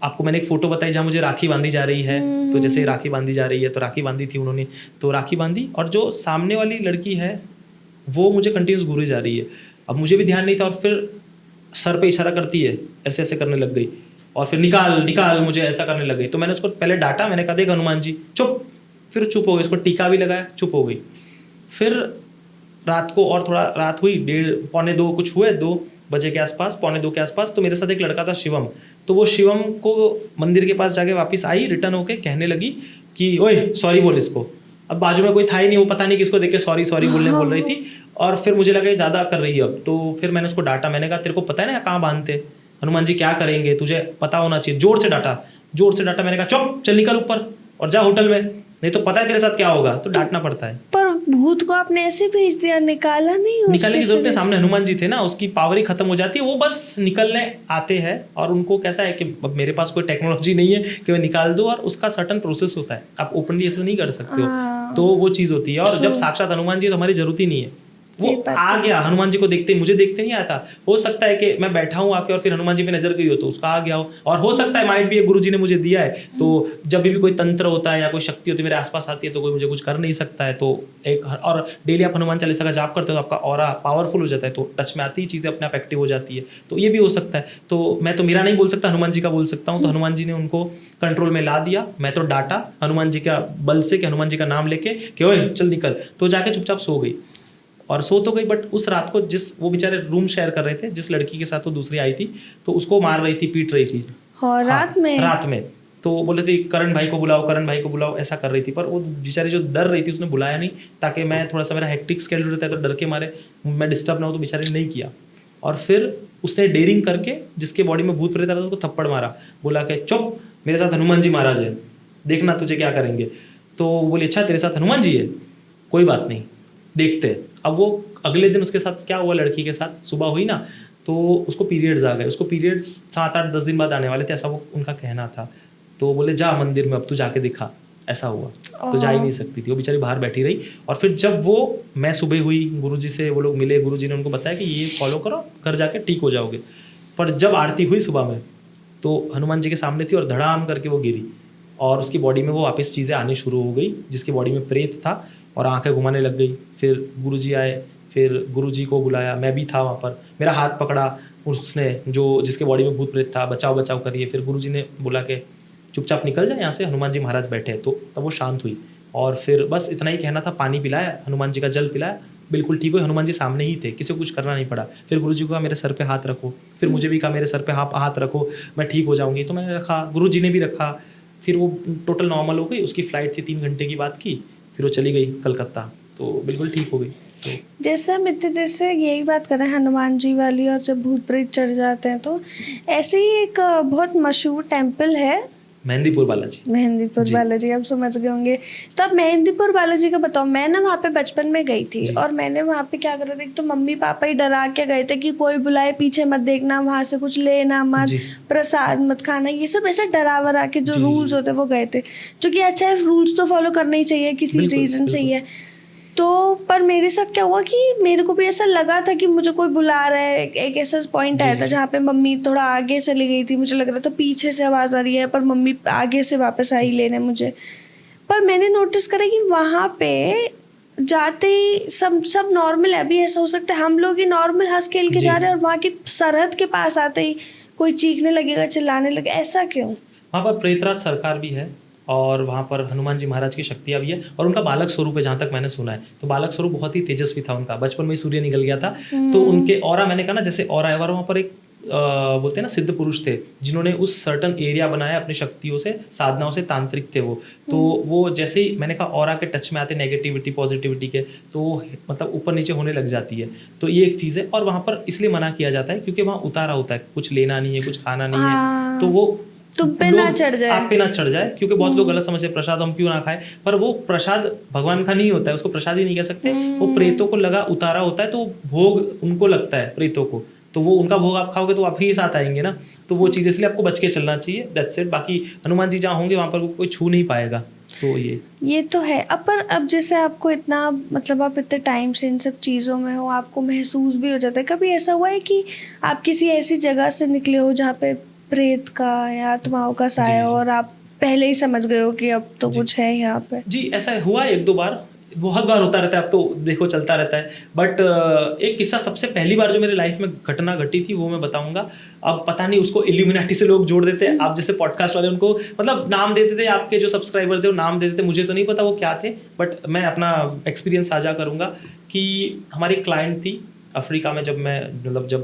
Speaker 2: आपको मैंने एक फ़ोटो बताई जहाँ मुझे राखी बांधी जा रही है, तो जैसे राखी बांधी जा रही है, तो राखी बांधी थी उन्होंने, तो राखी बांधी, और जो सामने वाली लड़की है वो मुझे कंटिन्यूस घूरी जा रही है। अब मुझे भी ध्यान नहीं था, और फिर सर पे इशारा करती है, ऐसे ऐसे करने लग गई, और फिर निकाल निकाल मुझे ऐसा करने लग गई। तो मैंने उसको पहले डांटा, मैंने कहा देख हनुमान जी चुप, फिर चुप हो गई, उसको टीका भी लगाया, चुप हो गई। फिर रात को और थोड़ा रात हुई, 1:30-1:45 कुछ हुए, 2 बजे के आसपास, 1:45 के आसपास, तो मेरे साथ एक लड़का था शिवम, तो वो शिवम को मंदिर के पास जाके वापस आई, रिटर्न होके कहने लगी कि ओए सॉरी बोल इसको। अब बाजू में कोई था ही नहीं, वो पता नहीं किसको देख के सॉरी सॉरी बोल रही थी, और फिर मुझे लगा ये ज़्यादा कर रही है अब। तो फिर मैंने उसको डांटा, मैंने कहा तेरे को पता है ना कहाँ बांधते, हनुमान जी क्या करेंगे, तुझे पता होना चाहिए। जोर से डांटा, मैंने कहा चुप, चल निकल ऊपर और जा होटल में, नहीं तो पता है तेरे साथ क्या होगा। तो डांटना पड़ता है।
Speaker 1: पर भूत को आपने ऐसे भेज दिया, निकाला नहीं?
Speaker 2: निकालने की जरूरत है, सामने हनुमान जी थे ना, उसकी पावर ही खत्म हो जाती है, वो बस निकलने आते हैं। और उनको कैसा है कि अब मेरे पास कोई टेक्नोलॉजी नहीं है कि मैं निकाल दूं, और उसका सर्टन प्रोसेस होता है, आप ओपनली ऐसे नहीं कर सकते हो, तो वो चीज़ होती है। और जब साक्षात हनुमान जी, तो हमारी जरूरत ही नहीं है, वो आ गया हनुमान जी को देखते, मुझे देखते नहीं आता। हो सकता है कि मैं बैठा हूँ आके और फिर हनुमान जी पे नजर गई हो तो उसका आ गया हो, और हो सकता है माइट भी गुरु जी ने मुझे दिया है, तो जब भी कोई तंत्र होता है या कोई शक्ति होती है मेरे आसपास आती है, तो कोई मुझे कुछ कर नहीं सकता है। तो एक, और डेली आप हनुमान चालीसा का जाप करते हो तो आपका ऑरा पावरफुल हो जाता है, तो टच में आती ही चीज़ें अपने आप एक्टिव हो जाती है, तो ये भी हो सकता है। तो मैं तो मेरा नहीं बोल सकता, हनुमान जी का बोल सकता हूँ। तो हनुमान जी ने उनको कंट्रोल में ला दिया, मैं तो डांटा हनुमान जी का बल से कि हनुमान जी का नाम लेके कि ओए चल निकल, तो जाके चुपचाप सो गई। और सो तो गई, बट उस रात को जिस वो बेचारे रूम शेयर कर रहे थे, जिस लड़की के साथ वो दूसरी आई थी, तो उसको मार रही थी, पीट रही थी।
Speaker 1: हाँ, रात में
Speaker 2: तो बोले थे करण भाई को बुलाओ, ऐसा कर रही थी। पर वो बेचारी जो डर रही थी उसने बुलाया नहीं, ताकि मैं थोड़ा सा, मेरा हेक्टिक स्केड्यूल रहता है तो डर के मारे मैं डिस्टर्ब ना हो, तो बेचारी ने नहीं किया। और फिर उसने डेयरिंग करके जिसके बॉडी में भूत प्रेत आ रहा था उसको थप्पड़ मारा, बोला कि चुप, मेरे साथ हनुमान जी महाराज है, देखना तुझे क्या करेंगे। तो बोले अच्छा तेरे साथ हनुमान जी है, कोई बात नहीं देखते। अब वो अगले दिन उसके साथ क्या हुआ, लड़की के साथ सुबह हुई ना, तो उसको पीरियड्स आ गए, उसको पीरियड्स 7-8-10 दिन बाद आने वाले थे, ऐसा वो उनका कहना था। तो बोले जा मंदिर में अब तू जाके दिखा, ऐसा हुआ। तो जा ही नहीं सकती थी, वो बेचारी बाहर बैठी रही। और फिर जब वो मैं सुबह हुई, गुरुजी से वो लोग मिले, गुरुजी ने उनको बताया कि ये फॉलो करो, घर जाके ठीक हो जाओगे। पर जब आरती हुई सुबह में, तो हनुमान जी के सामने थी और धड़ाम करके वो गिरी, और उसकी बॉडी में वो वापस चीज़ें आनी शुरू हो गई, जिसकी बॉडी में प्रेत था, और आंखें घुमाने लग गई। फिर गुरुजी आए, फिर गुरुजी को बुलाया, मैं भी था वहाँ पर, मेरा हाथ पकड़ा उसने, जो जिसके बॉडी में भूत प्रेत था, बचाओ बचाओ करिए। फिर गुरुजी ने बोला कि चुपचाप निकल जाए यहाँ से, हनुमान जी महाराज बैठे। तो तब वो शांत हुई, और फिर बस इतना ही कहना था, पानी पिलाया, हनुमान जी का जल पिलाया, बिल्कुल ठीक हुई। हनुमान जी सामने ही थे, किसी को कुछ करना नहीं पड़ा। फिर गुरुजी को कहा मेरे सर पे हाथ रखो, फिर मुझे भी कहा मेरे सर पे हाथ रखो, मैं ठीक हो जाऊँगी। तो मैंने रखा, गुरुजी ने भी रखा, फिर वो टोटल नॉर्मल हो गई। उसकी फ़्लाइट थी 3 घंटे की बात की, फिर वो चली गई कलकत्ता, तो बिल्कुल ठीक हो गई। तो
Speaker 1: जैसे हम इतनी देर से यही बात कर रहे हैं हनुमान जी वाली, और जब भूत प्रेत चढ़ जाते हैं, तो ऐसे ही एक बहुत मशहूर टेम्पल है मेहंदीपुर बालाजी, आप समझ गए होंगे। तो अब मेहंदीपुर बालाजी का बताओ। मैं ना वहाँ पे बचपन में गई थी, और मैंने वहाँ पे क्या करा था, एक तो मम्मी पापा ही डरा के गए थे कि कोई बुलाए पीछे मत देखना, वहाँ से कुछ लेना मत, प्रसाद मत खाना, ये सब ऐसे डरा वरा के जो रूल्स होते वो गए थे, जो कि अच्छा है, रूल्स तो फॉलो करना ही चाहिए, किसी रीजन से ही है। तो पर मेरे साथ क्या हुआ कि मेरे को भी ऐसा लगा था कि मुझे कोई बुला रहा है। एक ऐसा पॉइंट आया था जहाँ पे मम्मी थोड़ा आगे चली गई थी, मुझे लग रहा था पीछे से आवाज़ आ रही है, पर मम्मी आगे से वापस आई लेने मुझे। पर मैंने नोटिस करा कि वहाँ पे जाते ही सब नॉर्मल है। अभी ऐसा हो सकता है हम लोग ही नॉर्मल हंस खेल के जा रहे हैं, और वहाँ की सरहद के पास आते ही कोई चीखने लगेगा, चिल्लाने लगेगा, ऐसा क्यों?
Speaker 2: वहाँ पर प्रेतराज सरकार भी है, और वहाँ पर हनुमान जी महाराज की शक्तियाँ भी है, और उनका बालक स्वरूप है जहाँ तक मैंने सुना है। तो बालक स्वरूप बहुत ही तेजस्वी था उनका, बचपन में ही सूर्य निकल गया था। तो उनके ऑरा, मैंने कहा ना जैसे ऑरा है, और वहाँ पर एक बोलते हैं ना सिद्ध पुरुष थे जिन्होंने उस सर्टन एरिया बनाया अपनी शक्तियों से, साधनाओं से, तांत्रिक थे वो। तो वो जैसे ही मैंने कहा ऑरा के टच में आते नेगेटिविटी पॉजिटिविटी के, तो मतलब ऊपर नीचे होने लग जाती है। तो ये एक चीज़ है। और वहाँ पर इसलिए मना किया जाता है क्योंकि वहाँ उतारा होता है, कुछ लेना नहीं है, कुछ खाना नहीं है, तो वो
Speaker 1: तुम पे ना चढ़ जाए,
Speaker 2: आप पे ना चढ़ जाए, क्योंकि बहुत लोग गलत समझते हैं प्रसाद हम क्यों ना खाए, पर वो प्रसाद भगवान का नहीं होता है, उसको प्रसाद ही नहीं कह सकते। वो प्रेतों को लगा उतारा होता है, तो भोग उनको लगता है प्रेतों को, तो वो उनका भोग आप खाओगे तो आप ही साथ आएंगे ना। तो वो चीज़ इसलिए आपको बच के चलना चाहिए, दैट्स इट। बाकी हनुमान जी जहाँ होंगे वहाँ पर कोई छू नहीं पाएगा। तो ये
Speaker 1: तो है। अब जैसे आपको इतना, मतलब आप इतने टाइम से इन सब चीज़ों में हो, आपको महसूस भी हो जाता है। कभी ऐसा हुआ है कि आप किसी ऐसी जगह से निकले हो जहाँ पे प्रेत का या आत्माओं का साया हो और आप पहले ही समझ गए हो कि अब तो कुछ है यहाँ पे? जी
Speaker 2: ऐसा हुआ एक दो बार, बहुत बार होता रहता है, अब तो देखो चलता रहता है। बट एक किस्सा सबसे पहली बार जो मेरे लाइफ में घटना घटी थी वो मैं बताऊंगा। अब पता नहीं उसको इल्यूमिनाटी से लोग जोड़ देते हैं, आप जैसे पॉडकास्ट वाले उनको मतलब नाम देते थे, आपके जो सब्सक्राइबर्स है वो नाम देते थे, मुझे तो नहीं पता वो क्या थे, बट मैं अपना एक्सपीरियंस साझा करूंगा कि हमारी क्लाइंट थी अफ्रीका में, जब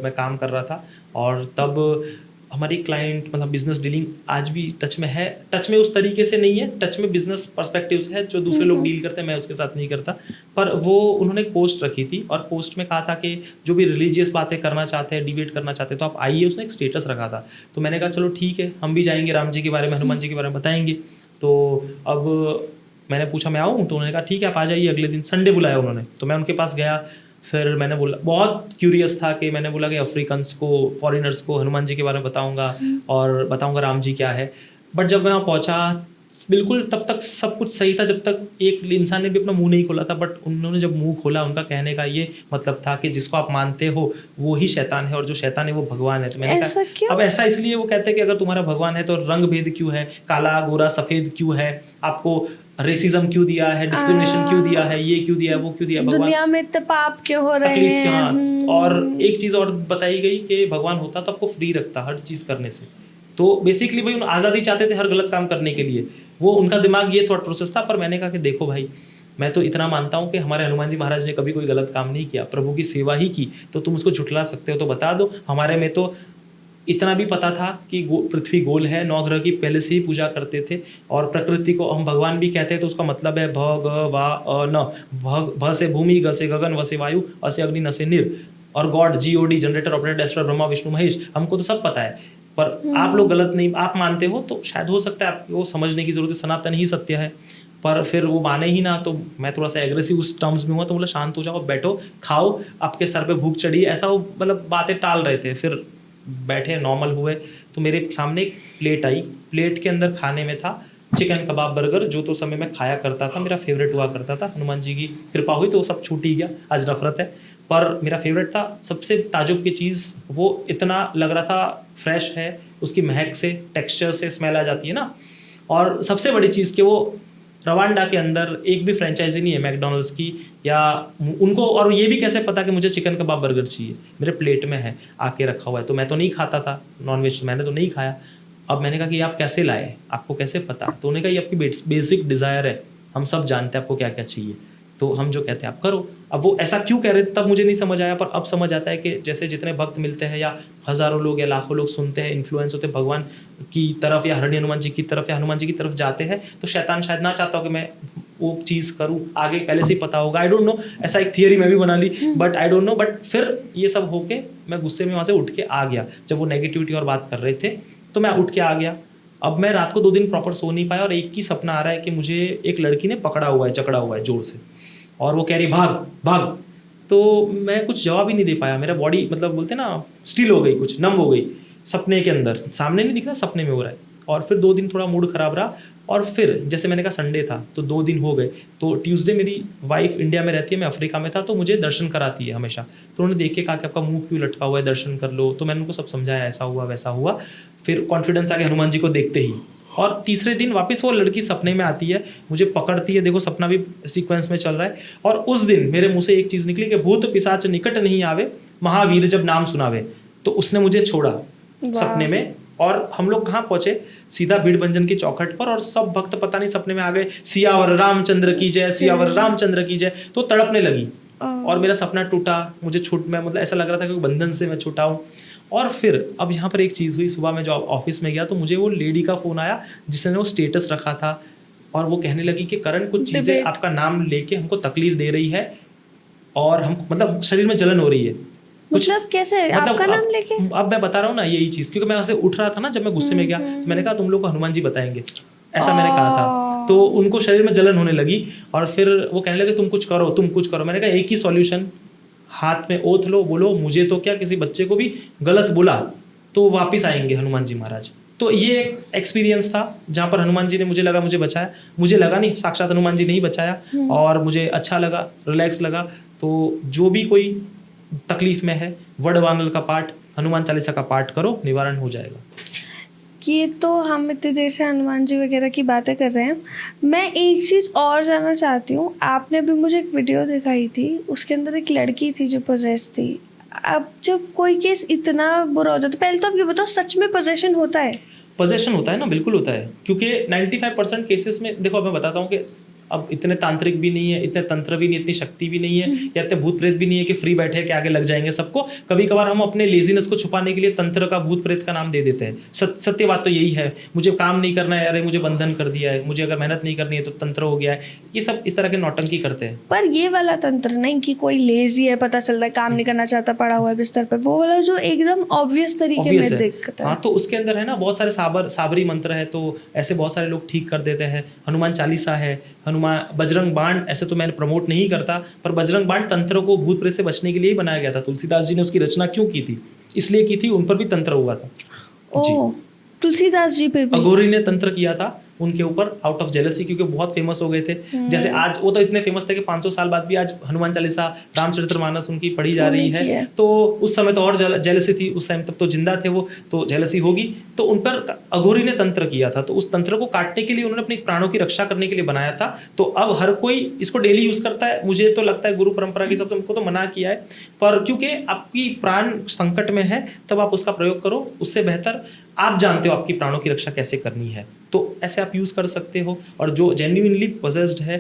Speaker 2: मैं काम कर रहा था, और तब हमारी क्लाइंट मतलब बिजनेस डीलिंग आज भी टच में है, टच में उस तरीके से नहीं है, टच में बिजनेस पर्सपेक्टिव से है, जो दूसरे लोग डील करते हैं मैं उसके साथ नहीं करता। पर वो उन्होंने एक पोस्ट रखी थी और पोस्ट में कहा था कि जो भी रिलीजियस बातें करना चाहते हैं, डिबेट करना चाहते हैं तो आप आइए। उसने एक स्टेटस रखा था, तो मैंने कहा चलो ठीक है, हम भी जाएंगे, राम जी के बारे में, हनुमान जी के बारे में बताएंगे। तो अब मैंने पूछा मैं आऊँ, तो उन्होंने कहा ठीक है आप आ जाइए। अगले दिन संडे बुलाया उन्होंने, तो मैं उनके पास गया। फिर मैंने बोला, बहुत क्यूरियस था कि मैंने बोला कि अफ्रीकन्स को, फॉरेनर्स को हनुमान जी के बारे में बताऊंगा और बताऊंगा राम जी क्या है। बट जब मैं वहाँ पहुँचा बिल्कुल तब तक सब कुछ सही था, जब तक एक इंसान ने भी अपना मुंह नहीं खोला था। बट उन्होंने जब मुंह खोला, उनका कहने का ये मतलब था कि जिसको आप मानते हो वो ही शैतान है और जो शैतान है वो भगवान है। तो मैंने कहा अब ऐसा इसलिए वो कहते हैं कि अगर तुम्हारा भगवान है तो रंग भेद क्यों है, काला गोरा सफेद क्यों है, आपको रेसिज्म क्यों दिया है, डिस्क्रिमिनेशन क्यों दिया है, ये क्यों दिया है, वो क्यों दिया है,
Speaker 1: दुनिया में इतने पाप क्यों हो रहे हैं।
Speaker 2: और एक चीज और बताई गई कि भगवान होता तो आपको फ्री रखता हर चीज करने से। तो बेसिकली भाई उन आज़ादी चाहते थे हर गलत काम करने के लिए, वो उनका दिमाग ये थॉट प्रोसेस था। पर मैंने कहा कि देखो भाई, मैं तो इतना मानता हूँ कि हमारे हनुमान जी महाराज ने कभी कोई गलत काम नहीं किया, प्रभु की सेवा ही की। तो तुम उसको झुठला सकते हो तो बता दो। हमारे में तो इतना भी पता था कि पृथ्वी गोल है, 9 ग्रह की पहले से ही पूजा करते थे, और प्रकृति को हम भगवान भी कहते हैं तो उसका मतलब है भ ग वा अ न, भ से भूमि, ग से गगन, व से वायु, अ से अग्नि, न से निर, और God GOD, generator, operator, destroyer, Brahma Vishnu Mahesh. हमको तो सब पता है, पर आप लोग गलत नहीं, आप मानते हो तो शायद हो सकता है आपको समझने की जरूरत है, सनातन ही सत्य है। पर फिर वो माने ही ना, तो मैं थोड़ा सा एग्रेसिव उस टर्म्स में हुआ। तो बोला शांत हो जाओ, बैठो, खाओ, आपके सर पे भूख चढ़ी, ऐसा वो मतलब बातें टाल रहे थे। फिर बैठे, नॉर्मल हुए, तो मेरे सामने एक प्लेट आई। प्लेट के अंदर खाने में था चिकन कबाब बर्गर, जो तो समय में खाया करता था, मेरा फेवरेट हुआ करता था। हनुमान जी की कृपा हुई तो सब छूट ही गया, आज नफरत है, पर मेरा फेवरेट था। सबसे ताजुब की चीज़, वो इतना लग रहा था फ्रेश है, उसकी महक से, टेक्सचर से स्मेल आ जाती है ना। और सबसे बड़ी चीज़ कि वो रवांडा के अंदर एक भी फ्रेंचाइजी नहीं है मैकडोनल्ड्स की, या उनको, और ये भी कैसे पता कि मुझे चिकन कबाब बर्गर चाहिए, मेरे प्लेट में है, आके रखा हुआ है। तो मैं तो नहीं खाता था नॉनवेज, मैंने तो नहीं खाया। अब मैंने कहा कि आप कैसे लाए, आपको कैसे पता? तो उन्होंने कहा ये आपकी बेसिक डिज़ायर है, हम सब जानते हैं आपको क्या क्या चाहिए, तो हम जो कहते हैं आप करो। अब वो ऐसा क्यों कह रहे थे तब मुझे नहीं समझ आया, पर अब समझ आता है कि जैसे जितने भक्त मिलते हैं, या हज़ारों लोग या लाखों लोग सुनते हैं, इन्फ्लुएंस होते हैं भगवान की तरफ या हरणी हनुमान जी की तरफ या हनुमान जी की तरफ जाते हैं, तो शैतान शायद ना चाहता हो कि मैं वो चीज़ करूँ, आगे पहले से ही पता होगा, आई डोंट नो, ऐसा एक थियरी मैं भी बना ली, but I don't know. But फिर ये सब होके मैं गुस्से में वहाँ से उठ के आ गया। जब वो नेगेटिविटी और बात कर रहे थे तो मैं उठ के आ गया। अब मैं रात को 2 दिन प्रॉपर सो नहीं पाया, और एक ही सपना आ रहा है कि मुझे एक लड़की ने पकड़ा हुआ है, जकड़ा हुआ है जोर से, और वो कह रही भाग भाग। तो मैं कुछ जवाब ही नहीं दे पाया, मेरा बॉडी मतलब बोलते ना स्टिल हो गई, कुछ नम हो गई, सपने के अंदर, सामने नहीं दिख रहा, सपने में हो रहा है। और फिर 2 दिन थोड़ा मूड खराब रहा, और फिर जैसे मैंने कहा संडे था तो 2 दिन हो गए। तो ट्यूसडे मेरी वाइफ इंडिया में रहती है, मैं अफ्रीका में था, तो मुझे दर्शन कराती है हमेशा। तो उन्होंने देख के कहा कि आपका मुंह क्यों लटका हुआ है, दर्शन कर लो। तो मैंने उनको सब समझाया, ऐसा हुआ वैसा हुआ। फिर कॉन्फिडेंस आ गया हनुमान जी को देखते ही। और तीसरे दिन वापस वो लड़की सपने में आती है, मुझे पकड़ती है, देखो सपना भी सीक्वेंस में चल रहा है। और उस दिन मेरे मुंह से एक चीज़ निकली कि भूत पिशाच निकट नहीं आवे, महावीर जब नाम सुनावे। तो उसने मुझे छोड़ा सपने में, और हम लोग कहाँ पहुंचे, सीधा भीड़भंजन की चौखट पर, और सब भक्त पता नहीं सपने में आ गए, सियावर रामचंद्र की जय, सियावर रामचंद्र की जय, तो तड़पने लगी और मेरा सपना टूटा। मुझे छूट में मतलब ऐसा लग रहा था कि बंधन से मैं छूटा हूँ। और फिर अब यहाँ पर एक चीज़ हुई, सुबह में जो ऑफिस में गया तो मुझे वो लेडी का फ़ोन आया जिसने वो स्टेटस रखा था, और वो कहने लगी कि करण कुछ चीज़ें आपका नाम लेके हमको तकलीफ दे रही है और हम मतलब शरीर में जलन हो रही है।
Speaker 1: मतलब कैसे आपका नाम लेके?
Speaker 2: अब मैं बता रहा हूँ ना यही चीज़, क्योंकि मैं वैसे उठ रहा था ना जब मैं गुस्से में गया, तो मैंने कहा तुम लोग को हनुमान जी बताएंगे, ऐसा मैंने कहा था। तो उनको शरीर में जलन होने लगी और फिर वो कहने लगे तुम कुछ करो, तुम कुछ करो। मैंने कहा एक ही सॉल्यूशन, हाथ में ओथ लो, बोलो मुझे तो क्या किसी बच्चे को भी गलत बोला तो वापिस आएंगे हनुमान जी महाराज। तो ये एक एक्सपीरियंस था जहाँ पर हनुमान जी ने मुझे लगा मुझे बचाया। मुझे लगा नहीं, साक्षात हनुमान जी ने ही बचाया, और मुझे अच्छा लगा, रिलैक्स लगा। तो जो भी कोई तकलीफ में है, वड वांगल का पाठ, हनुमान चालीसा का पाठ करो, निवारण हो जाएगा।
Speaker 1: ये तो हम इतनी देर से हनुमान जी वगैरह की बातें कर रहे हैं, मैं एक चीज़ और जानना चाहती हूँ। आपने भी मुझे एक वीडियो दिखाई थी, उसके अंदर एक लड़की थी जो पोजेस थी। अब जब कोई केस इतना बुरा हो जाता है, पहले तो आप ये बताओ सच में पोजेशन होता है?
Speaker 2: पोजेशन होता है ना, बिल्कुल होता है, क्योंकि 95% केसेस में देखो, मैं बताता हूँ कि अब इतने तांत्रिक भी नहीं है, इतने तंत्र भी नहीं, इतनी शक्ति भी नहीं है, या इतने भूत प्रेत भी नहीं है कि फ्री बैठे के आगे लग जाएंगे सबको। कभी कभार हम अपने लेजीनेस को छुपाने के लिए तंत्र का, भूत प्रेत का नाम दे देते हैं। सत्य बात तो यही है, मुझे काम नहीं करना है, अरे मुझे बंधन कर दिया है, मुझे अगर मेहनत नहीं करनी है तो तंत्र हो गया है। ये सब इस तरह के नौटंकी करते हैं।
Speaker 1: पर ये वाला तंत्र नहीं कि कोई लेजी है, पता चल रहा है काम नहीं करना चाहता, पड़ा हुआ है बिस्तर पर, वो वाला जो एकदम ऑब्वियस तरीके में दिखता है।
Speaker 2: हाँ, तो उसके अंदर है ना बहुत सारे साबरी मंत्र है, तो ऐसे बहुत सारे लोग ठीक कर देते हैं। हनुमान चालीसा है, हनुमान बजरंग बाण, ऐसे तो मैंने प्रमोट नहीं करता, पर बजरंग बाण तंत्र को भूत प्रेत से बचने के लिए ही बनाया गया था। तुलसीदास जी ने उसकी रचना क्यों की थी? इसलिए की थी, उन पर भी तंत्र हुआ था।
Speaker 1: ओह, तुलसीदास जी पे भी
Speaker 2: अघोरी ने तंत्र किया था उनके ऊपर, आउट ऑफ जेलसी, क्योंकि बहुत फेमस हो गए थे। जैसे आज वो तो इतने फेमस थे कि 500 साल बाद भी आज हनुमान चालीसा, रामचरितमानस उनकी पढ़ी जा रही है। तो उस समय तो और जेलसी थी, उस टाइम तब तो जिंदा थे वो, तो जेलसी होगी। तो उन पर अघोरी ने तंत्र किया था, तो उस तंत्र को काटने के लिए उन्होंने अपनी प्राणों की रक्षा करने के लिए बनाया था। तो अब हर कोई इसको डेली यूज करता है। मुझे तो लगता है गुरु परंपरा की सबसे उनको तो मना किया है, पर क्योंकि आपकी प्राण संकट में है तब आप उसका प्रयोग करो। उससे बेहतर आप जानते हो आपकी प्राणों की रक्षा कैसे करनी है, तो ऐसे आप यूज कर सकते हो। और जो जेन्युइनली पोजेस्ड है,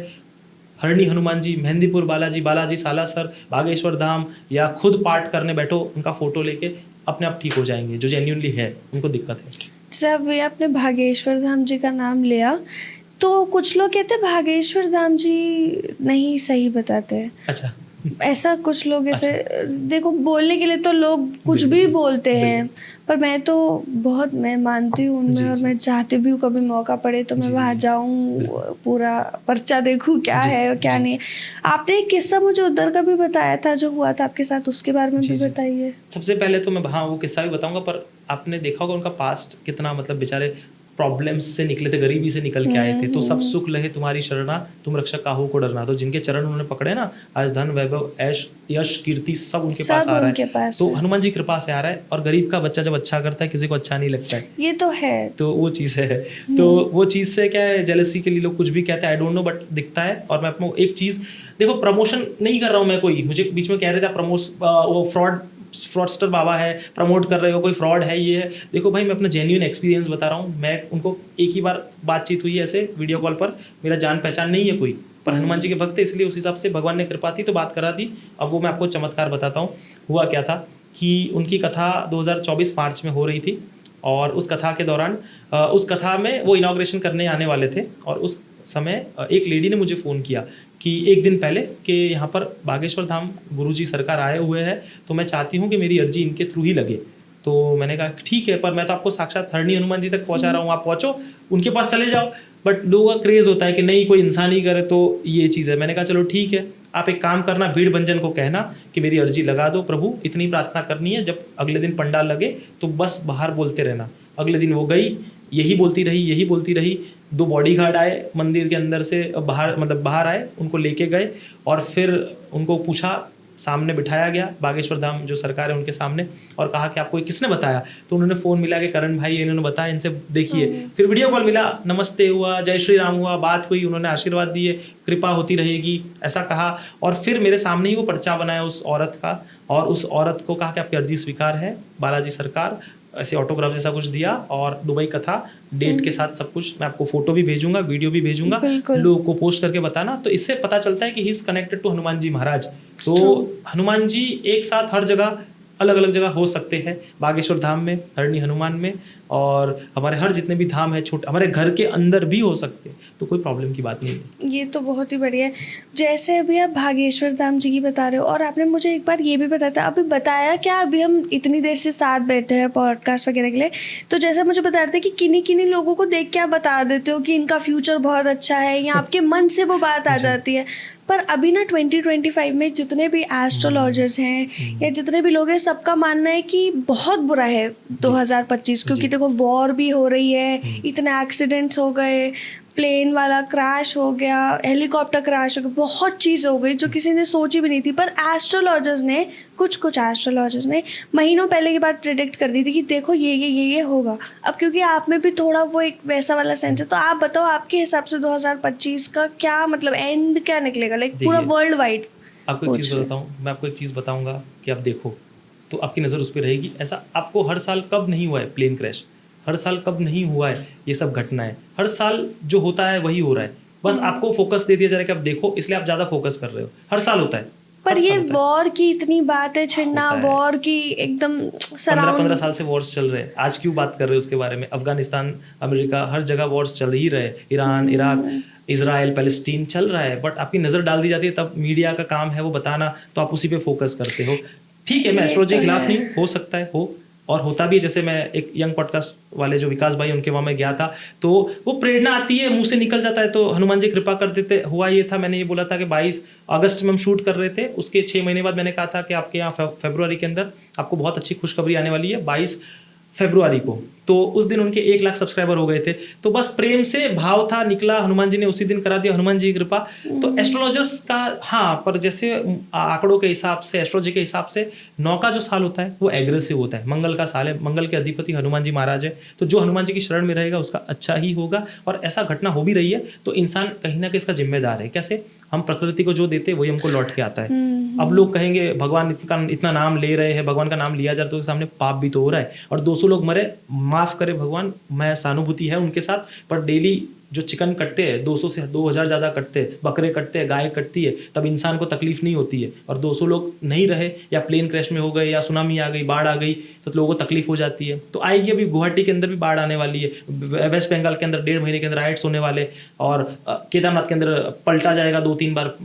Speaker 2: हरणी हनुमान जी, मेहंदीपुर बालाजी, बालाजी सालासर, बागेश्वर धाम, या खुद पाठ करने बैठो, उनका फोटो लेके अपने आप ठीक हो जाएंगे। जो जेन्युइनली है, उनको दिक्कत है।
Speaker 1: जब ये आपने भागेश्वर धाम जी का नाम लिया, तो कुछ लोग कहते हैं भागेश्वर धाम जी नहीं सही बताते हैं।
Speaker 2: अच्छा,
Speaker 1: ऐसा कुछ लोग ऐसे देखो, बोलने के लिए तो लोग कुछ भी बोलते हैं, पर मैं मानती हूँ उनमें, और मैं चाहती भी हूँ कभी मौका पड़े तो मैं वहाँ जाऊँ, पूरा पर्चा देखूँ क्या है और क्या नहीं है। आपने एक किस्सा मुझे उधर का भी बताया था जो हुआ था आपके साथ, उसके बारे में भी बताइए।
Speaker 2: सबसे पहले तो मैं हाँ वो किस्सा भी बताऊंगा, पर आपने देखा होगा उनका पास्ट कितना, मतलब बेचारे प्रॉब्लम्स से निकले थे, गरीबी से निकल के आए थे। तो सब सुख लहे तुम्हारी शरणा, तुम रक्षक काहू को डरना। तो जिनके चरण उन्होंने पकड़े ना, आज धन वैभव ऐश यश कीर्ति सब उनके पास आ रहा है। तो हनुमान जी कृपा से आ रहा है। और गरीब का बच्चा जब अच्छा करता है, किसी को अच्छा नहीं लगता है, ये
Speaker 1: तो है।
Speaker 2: तो वो चीज़ है। तो वो चीज़ से क्या है, जेलसी के लिए लोग कुछ भी कहते हैं, आई डोंट नो, बट दिखता है। और मैं आपको एक चीज़ देखो, प्रमोशन नहीं कर रहा हूँ मैं कोई, मुझे बीच में कह रहे थे वो फ्रॉडस्टर बाबा है, प्रमोट कर रहे हो, कोई फ्रॉड है, ये है। देखो भाई, मैं अपना जेन्युइन एक्सपीरियंस बता रहा हूँ। मैं उनको एक ही बार बातचीत हुई ऐसे वीडियो कॉल पर, मेरा जान पहचान नहीं है कोई, पर हनुमान जी के भक्त है, इसलिए उस हिसाब से भगवान ने कृपा थी तो बात करा दी। अब वो मैं आपको चमत्कार बताता हूँ। हुआ क्या था कि उनकी कथा 2024 मार्च में हो रही थी, और उस कथा के दौरान उस कथा में वो इनॉग्रेशन करने आने वाले थे, और उस समय एक लेडी ने मुझे फ़ोन किया कि एक दिन पहले कि यहाँ पर बागेश्वर धाम गुरुजी सरकार आए हुए हैं, तो मैं चाहती हूँ कि मेरी अर्जी इनके थ्रू ही लगे। तो मैंने कहा ठीक है, पर मैं तो आपको साक्षात हरणी हनुमान जी तक पहुँचा रहा हूँ, आप पहुँचो, उनके पास चले जाओ। बट लोगों का क्रेज़ होता है कि नहीं, कोई इंसान ही करे, तो ये चीज़ है। मैंने कहा चलो ठीक है, आप एक काम करना, भीड़ भंजन को कहना कि मेरी अर्जी लगा दो प्रभु, इतनी प्रार्थना करनी है। जब अगले दिन पंडाल लगे तो बस बाहर बोलते रहना। अगले दिन वो गई, यही बोलती रही। 2 बॉडीगार्ड आए मंदिर के अंदर से बाहर आए, उनको लेके गए, और फिर उनको पूछा, सामने बिठाया गया बागेश्वर धाम जो सरकार है उनके सामने, और कहा कि आपको किसने बताया? तो उन्होंने फ़ोन मिला कि करण भाई इन्होंने बताया, इनसे देखिए। फिर वीडियो कॉल मिला, नमस्ते हुआ, जय श्री राम हुआ, बात हुई, उन्होंने आशीर्वाद दिए, कृपा होती रहेगी ऐसा कहा। और फिर मेरे सामने ही वो पर्चा बनाया उस औरत का, और उस औरत को कहा कि आपकी अर्जी स्वीकार है, बालाजी सरकार ऐसे ऑटोग्राफ जैसा कुछ दिया और दुबई कथा डेट के साथ सब कुछ। मैं आपको फोटो भी भेजूंगा, वीडियो भी भेजूंगा,
Speaker 1: बिल्कुल।
Speaker 2: लोगों को पोस्ट करके बताना। तो इससे पता चलता है कि he is connected to Hanuman ji Maharaj. तो हनुमान जी एक साथ हर जगह अलग अलग जगह हो सकते हैं, बागेश्वर धाम में, हरणी हनुमान में, और हमारे हर जितने भी धाम है छोटे, हमारे घर के अंदर भी हो सकते हैं। तो कोई प्रॉब्लम की बात नहीं है।
Speaker 1: ये तो बहुत ही बढ़िया है। जैसे अभी आप भागेश्वर धाम जी की बता रहे हो, और आपने मुझे एक बार ये भी बताया था, अभी बताया क्या, अभी हम इतनी देर से साथ बैठे हैं पॉडकास्ट वगैरह के लिए, तो जैसे मुझे बता रहे थे कि किन्हीं किन्हीं लोगों को देख के आप बता देते हो कि इनका फ्यूचर बहुत अच्छा है, या आपके मन से वो बात आ जाती है। पर अभी ना 2025 में जितने भी एस्ट्रोलॉजर्स हैं या जितने भी लोग हैं, सबका मानना है कि बहुत बुरा है 2025, क्योंकि देखो वॉर भी हो रही है, इतने एक्सीडेंट्स हो गए, प्लेन वाला क्रैश हो गया, हेलीकॉप्टर क्रैश हो गया, बहुत चीज़ हो गई जो किसी ने सोची भी नहीं थी। पर एस्ट्रोलॉजर्स ने, कुछ एस्ट्रोलॉजर्स ने महीनों पहले की बात प्रेडिक्ट कर दी थी कि देखो ये होगा। अब क्योंकि आप में भी थोड़ा वो एक वैसा वाला सेंस है, तो आप बताओ आपके हिसाब से 2025 का क्या मतलब एंड क्या निकलेगा, लाइक पूरा वर्ल्ड वाइड?
Speaker 2: आपको एक चीज़ बताता हूँ, मैं आपको एक चीज़ बताऊँगा कि आप देखो तो आपकी नज़र उस पर रहेगी। ऐसा आपको हर साल कब नहीं हुआ है प्लेन क्रैश, हर साल कब नहीं हुआ है ये सब घटनाएं, हर साल जो होता है वही हो रहा है। बस आपको फोकस दे दिया जा रहा है कि आप देखो, इसलिए आप ज़्यादा फोकस कर रहे हो। हर साल होता है।
Speaker 1: पर ये वॉर की इतनी बात है छिड़ना, वॉर की एकदम
Speaker 2: 15 साल से वॉर्स चल रहे हैं। आज क्यों बात कर रहे हो उसके बारे में? अफगानिस्तान, अमेरिका, हर जगह वॉर्स चल ही रहे, ईरान, इराक, इजराइल, पैलेस्टीन चल रहा है। बट आपकी नज़र डाल दी जाती है, तब मीडिया का काम है वो बताना, तो आप उसी पे फोकस करते हो। ठीक है, मैं एस्ट्रोलॉजी के खिलाफ नहीं, हो सकता है हो, और होता भी है। जैसे मैं एक यंग पॉडकास्ट वाले जो विकास भाई, उनके वहाँ मैं गया था, तो वो प्रेरणा आती है, मुंह से निकल जाता है, तो हनुमान जी कृपा कर देते। हुआ ये था, मैंने ये बोला था कि 22 अगस्त में हम शूट कर रहे थे, उसके 6 महीने बाद मैंने कहा था कि आपके यहाँ फरवरी के अंदर आपको बहुत अच्छी खुशखबरी आने वाली है 22 फरवरी को। तो उस दिन उनके 1 लाख सब्सक्राइबर हो गए थे। तो बस प्रेम से भाव था, निकला, हनुमान जी ने उसी दिन करा दिया, हनुमान जी की कृपा। तो एस्ट्रोलॉजर्स का हाँ, पर जैसे आंकड़ों के हिसाब से, एस्ट्रोलॉजी के हिसाब से 9 का जो साल होता है वो एग्रेसिव होता है, मंगल का साल है, मंगल के अधिपति हनुमान जी महाराज है। तो जो हनुमान जी की शरण में रहेगा उसका अच्छा ही होगा। और ऐसा घटना हो भी रही है, तो इंसान कहीं ना कहीं इसका जिम्मेदार है। कैसे? हम प्रकृति को जो देते हैं वही हमको लौट के आता है। अब लोग कहेंगे भगवान इतना नाम ले रहे हैं, भगवान का नाम लिया जा रहा है, तो उसके सामने पाप भी तो हो रहा है। और 200 लोग मरे, माफ करे भगवान, मैं सहानुभूति है उनके साथ, पर डेली जो चिकन कटते हैं 200 से 2000 ज़्यादा कटते हैं, बकरे कटते हैं, गाय कटती है, तब इंसान को तकलीफ नहीं होती है। और 200 लोग नहीं रहे, या प्लेन क्रैश में हो गए, या सुनामी आ गई, बाढ़ आ गई, तो लोगों को तकलीफ हो जाती है। तो आएगी, अभी गुवाहाटी के अंदर भी बाढ़ आने वाली है, वेस्ट बंगाल के अंदर 1.5 महीने के अंदर राइट्स होने वाले, और केदारनाथ के अंदर पलटा जाएगा 2-3 बार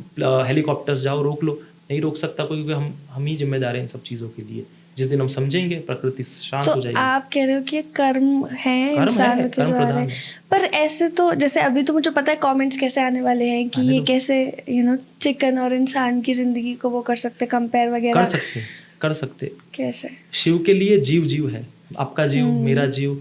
Speaker 2: हेलीकॉप्टर्स। जाओ रोक लो, नहीं रोक सकता कोई, क्योंकि हम ही जिम्मेदार हैं इन सब चीज़ों के लिए। जिस दिन हम समझेंगे, प्रकृति शांत हो जाएगी।
Speaker 1: आप कह रहे हो कि कर्म है इंसानों के द्वारा, पर ऐसे तो जैसे अभी तो मुझे पता है कमेंट्स कैसे आने वाले हैं कि ये कैसे चिकन और इंसान की जिंदगी को वो कर सकते, कंपेयर वगैरह
Speaker 2: कर सकते
Speaker 1: कैसे?
Speaker 2: शिव के लिए जीव है, आपका जीव, मेरा जीव,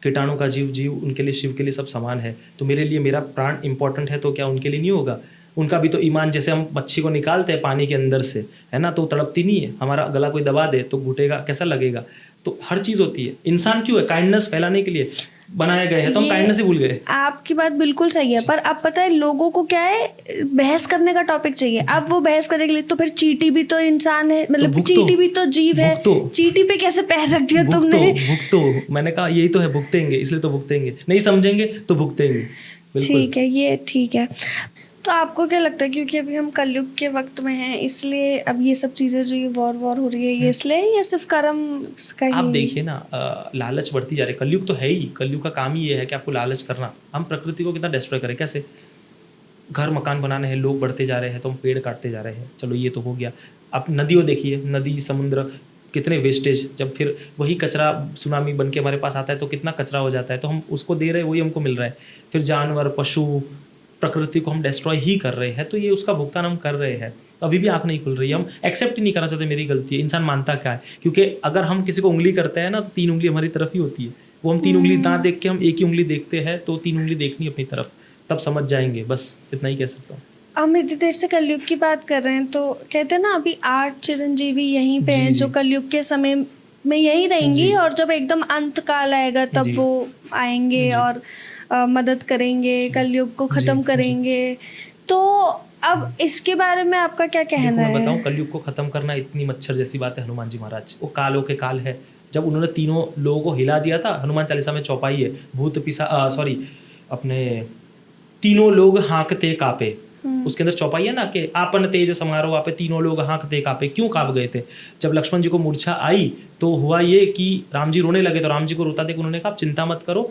Speaker 2: कीटाणु का जीव, उनके लिए, शिव के लिए सब समान है। तो मेरे लिए मेरा प्राण इंपॉर्टेंट है, तो क्या उनके लिए नहीं होगा? उनका भी तो ईमान, जैसे हम मच्छी को निकालते हैं पानी के अंदर से, है ना, तो तड़पती नहीं है। हमारा गला कोई दबा दे तो घुटेगा, कैसा लगेगा? तो हर चीज़ होती है। इंसान क्यों है? काइंडनेस फैलाने के लिए बनाए गए हैं, तो हम काइंडनेस ही भूल गए।
Speaker 1: आपकी बात बिल्कुल सही है, पर अब पता है लोगों को क्या है, बहस करने का टॉपिक चाहिए। अब वो बहस करने के लिए, तो फिर चींटी भी तो इंसान है, मतलब चींटी भी तो जीव है, चींटी पे कैसे पैर रख दिया तुमने?
Speaker 2: भुगतो, मैंने कहा यही तो है, भुगतेंगे, इसलिए तो भुगतेंगे, नहीं समझेंगे तो भुगतेंगे।
Speaker 1: ठीक है, ये ठीक है। तो आपको क्या लगता है, क्योंकि अभी हम कलयुग के वक्त में हैं, इसलिए अब ये सब चीज़ें जो ये वॉर हो रही है, ये इसलिए, या सिर्फ कर्म का ही?
Speaker 2: आप देखिए ना, लालच बढ़ती जा रही है। कलयुग तो है ही, कलयुग का काम ही ये है कि आपको लालच करना। हम प्रकृति को कितना डिस्ट्रॉय करें, कैसे? घर मकान बनाने हैं, लोग बढ़ते जा रहे हैं, तो हम पेड़ काटते जा रहे हैं। चलो ये तो हो गया। आप नदियों देखिए, नदी, समुद्र, कितने वेस्टेज, जब फिर वही कचरा सुनामी बन के हमारे पास आता है तो कितना कचरा हो जाता है, तो हम उसको दे रहे हैं, वही हमको मिल रहा है। फिर जानवर, पशु, प्रकृति को हम डिस्ट्रॉय ही कर रहे हैं, तो ये उसका भुगतान हम कर रहे हैं। अभी भी आँख नहीं खुल रही है, हम एक्सेप्ट ही नहीं करना चाहते मेरी गलती है। इंसान मानता क्या है? क्योंकि अगर हम किसी को उंगली करते हैं ना, तो 3 उंगली हमारी तरफ ही होती है। वो हम 3 उंगली ना देख के हम एक ही उंगली देखते हैं, तो 3 उंगली देखनी अपनी तरफ, तब समझ जाएंगे। बस इतना ही कह सकता हूँ।
Speaker 1: हम इतनी देर से कलयुग की बात कर रहे हैं, तो कहते हैं ना अभी 8 चिरंजीवी यहीं पे हैं जो कलयुग के समय में यहीं रहेंगी, और जब एकदम अंत काल आएगा तब वो आएंगे और मदद करेंगे, कलयुग को खत्म करेंगे। तो अब इसके बारे में आपका क्या कहना है?
Speaker 2: मैं बताऊं, कलयुग को खत्म करना इतनी मच्छर जैसी बात है हनुमान जी महाराज। वो कालों के काल है, जब उन्होंने तीनों लोगों को हिला दिया था, हनुमान चालीसा में चौपाई है, अपने तीनों लोग हाँकते कापे, उसके अंदर चौपाई है ना कि आपन तेज समारोह आपे तीनों लोग हाँकते कापे। क्यों काप गए थे? जब लक्ष्मण जी को मूर्छा आई तो हुआ ये कि राम जी रोने लगे, तो राम जी को रोता देख उन्होंने कहा आप चिंता मत करो,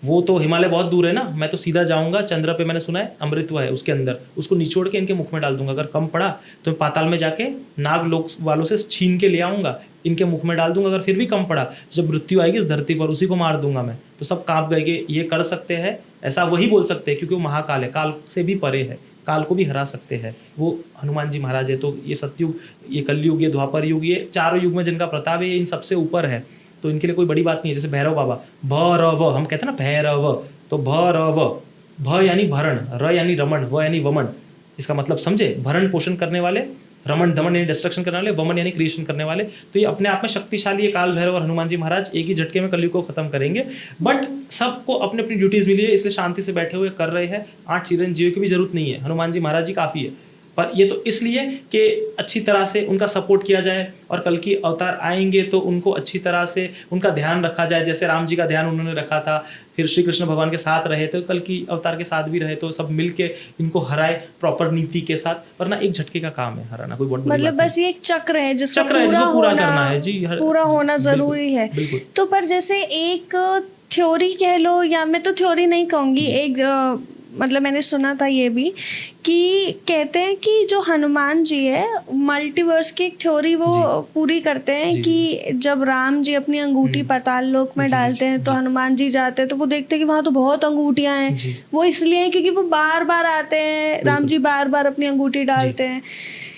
Speaker 2: वो तो हिमालय बहुत दूर है ना, मैं तो सीधा जाऊंगा चंद्र पे, मैंने सुना है अमृत है उसके अंदर, उसको निचोड़ के इनके मुख में डाल दूंगा, अगर कम पड़ा तो मैं पाताल में जाके नाग लोक वालों से छीन के ले आऊंगा, इनके मुख में डाल दूंगा, अगर फिर भी कम पड़ा जब मृत्यु आएगी इस धरती पर उसी को मार दूंगा मैं। तो सब कांप गए कि ये कर सकते हैं, ऐसा वही बोल सकते हैं क्योंकि वो महाकाल है, काल से भी परे है, काल को भी हरा सकते हैं, वो हनुमान जी महाराज है। तो ये सतयुग, ये कलयुग, ये द्वापर युग, ये चारों युग में जिनका प्रताप है ये इन सबसे ऊपर है, तो इनके लिए कोई बड़ी बात नहीं है। जैसे भैरव बाबा, भैरव हम कहते हैं ना भैरव, तो भैरव, भ यानी भरण, र यानी रमण, व यानी वमन, इसका मतलब समझे, भरण पोषण करने वाले, रमण दमन यानी डिस्ट्रक्शन करने वाले, वमन यानी क्रिएशन करने वाले। तो ये अपने आप में शक्तिशाली है, काल भैरव और हनुमान जी महाराज एक ही झटके में कलयुग को खत्म करेंगे। बट सबको अपनी अपनी ड्यूटीज मिली है, इसलिए शांति से बैठे हुए कर रहे हैं। 8 चिरंजीवी की भी जरूरत नहीं है, हनुमान जी महाराज जी काफी है। पर ये तो इसलिए कि अच्छी तरह से उनका सपोर्ट किया जाए, और कल की अवतार आएंगे तो उनको अच्छी तरह से उनका ध्यान रखा जाए, जैसे राम जी का ध्यान उन्होंने रखा था, फिर श्री कृष्ण भगवान के साथ रहे, तो कल की अवतार के साथ भी रहे, तो सब मिलके इनको हराए प्रॉपर नीति के साथ, वरना एक झटके का काम है हराना, कोई बहुत
Speaker 1: मतलब बस ये एक चक्र है जिसका
Speaker 2: पूरा करना है जी,
Speaker 1: पूरा होना जरूरी है। तो पर जैसे एक थ्योरी कह लो, या मैं तो थ्योरी नहीं कहूँगी, एक मतलब मैंने सुना था ये भी कि कहते हैं कि जो हनुमान जी है मल्टीवर्स की एक थ्योरी वो पूरी करते हैं कि जब राम जी अपनी अंगूठी पाताल लोक में डालते हैं तो हनुमान जी जाते हैं तो वो देखते हैं कि वहाँ तो बहुत अंगूठियाँ हैं। वो इसलिए क्योंकि वो बार बार आते हैं, राम जी बार बार अपनी अंगूठी डालते हैं।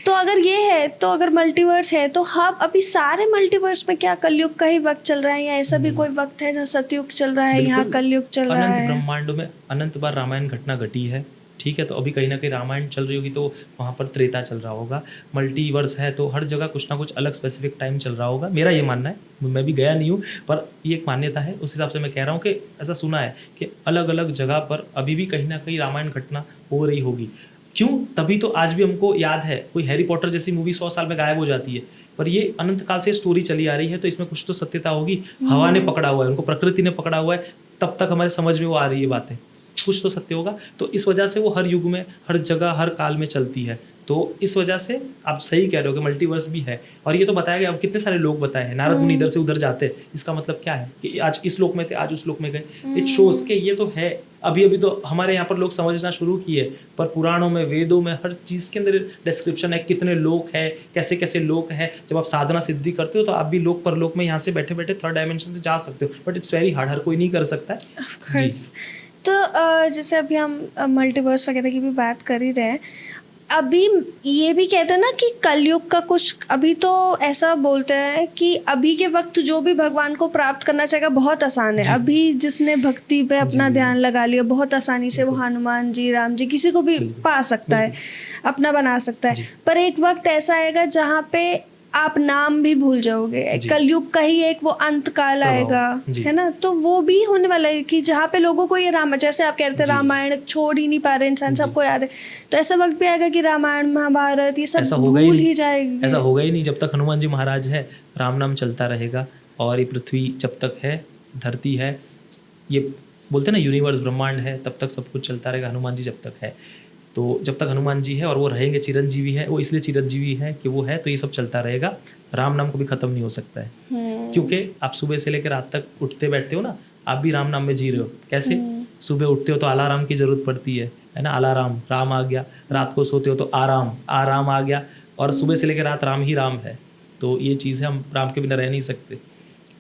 Speaker 1: तो अगर ये है, तो अगर मल्टीवर्स है तो हम अभी सारे मल्टीवर्स में क्या कलयुग का ही वक्त चल रहा है, या ऐसा भी कोई वक्त है जहाँ सतयुग चल रहा है, यहाँ कलयुग चल रहा है?
Speaker 2: अनंत ब्रह्मांडों में अनंत बार रामायण घटना घटी है, ठीक है, तो अभी कहीं ना कहीं रामायण चल रही होगी तो वहाँ पर त्रेता चल रहा होगा। मल्टीवर्स है तो हर जगह कुछ ना कुछ अलग स्पेसिफिक टाइम चल रहा होगा, मेरा ये मानना है, मैं भी गया नहीं हूँ पर ये एक मान्यता है, उस हिसाब से मैं कह रहा हूँ कि ऐसा सुना है कि अलग अलग जगह पर अभी भी कहीं ना कहीं रामायण घटना हो रही होगी। क्यों? तभी तो आज भी हमको याद है, कोई हैरी पॉटर जैसी मूवी 100 साल में गायब हो जाती है, पर ये अनंत काल से स्टोरी चली आ रही है, तो इसमें कुछ तो सत्यता होगी। हवा ने पकड़ा हुआ है उनको, प्रकृति ने पकड़ा हुआ है, तब तक हमारे समझ में वो आ रही है बातें, कुछ तो सत्य होगा। तो इस वजह से वो हर युग में, हर जगह, हर काल में चलती है। तो इस वजह से आप सही कह रहे हो कि मल्टीवर्स भी है, और ये तो बताया गया, अब कितने सारे लोग बताए हैं, नारद मुनि इधर से उधर जाते हैं, इसका मतलब क्या है कि आज इस लोक में थे, आज उस लोक में गए। इट शोज के ये तो है, अभी अभी तो हमारे यहाँ पर लोग समझना शुरू किए, पर पुराणों में, वेदों में, हर चीज़ के अंदर डिस्क्रिप्शन है, कितने लोक है, कैसे कैसे लोक है। जब आप साधना सिद्धि करते हो तो आप भी लोक पर लोक में यहाँ से बैठे बैठे थर्ड डायमेंशन से जा सकते हो, बट इट्स वेरी हार्ड, हर कोई नहीं कर सकता है जी।
Speaker 1: तो जैसे अभी हम मल्टीवर्स वगैरह की भी बात कर ही रहे हैं, अभी ये भी कहते हैं ना कि कलयुग का कुछ, अभी तो ऐसा बोलते हैं कि अभी के वक्त जो भी भगवान को प्राप्त करना चाहेगा बहुत आसान है। अभी जिसने भक्ति पे अपना ध्यान लगा लिया बहुत आसानी से वो हनुमान जी, राम जी, किसी को भी पा सकता है, अपना बना सकता है। पर एक वक्त ऐसा आएगा जहाँ पे आप नाम भी भूल जाओगे, कलयुग का ही एक वो अंत काल आएगा, है ना? तो वो भी होने वाला है कि जहाँ पे लोगों को ये राम, जैसे आप कह रहे थे रामायण छोड़ ही नहीं पा रहे इंसान, सबको याद है, तो ऐसा वक्त भी आएगा कि रामायण महाभारत ये सब भूल ही जाएगी।
Speaker 2: ऐसा होगा ही नहीं, जब तक हनुमान जी महाराज है राम नाम चलता रहेगा, और ये पृथ्वी जब तक है, धरती है, ये बोलते हैं ना यूनिवर्स ब्रह्मांड है, तब तक सब कुछ चलता रहेगा। हनुमान जी जब तक है, तो जब तक हनुमान जी है और वो रहेंगे, चिरंजीवी है, वो इसलिए चिरंजीवी है कि वो है, तो ये सब चलता रहेगा। राम नाम कभी खत्म नहीं हो सकता है, क्योंकि आप सुबह से लेकर रात तक उठते बैठते हो ना, आप भी राम नाम में जी रहे हो। कैसे? सुबह उठते हो तो अलार्म की जरूरत पड़ती है ना, अलार्म, राम आ गया। रात को सोते हो तो आराम, आराम आ गया, और सुबह से लेकर रात राम ही राम है। तो ये चीज़ है, हम राम के बिना रह नहीं सकते।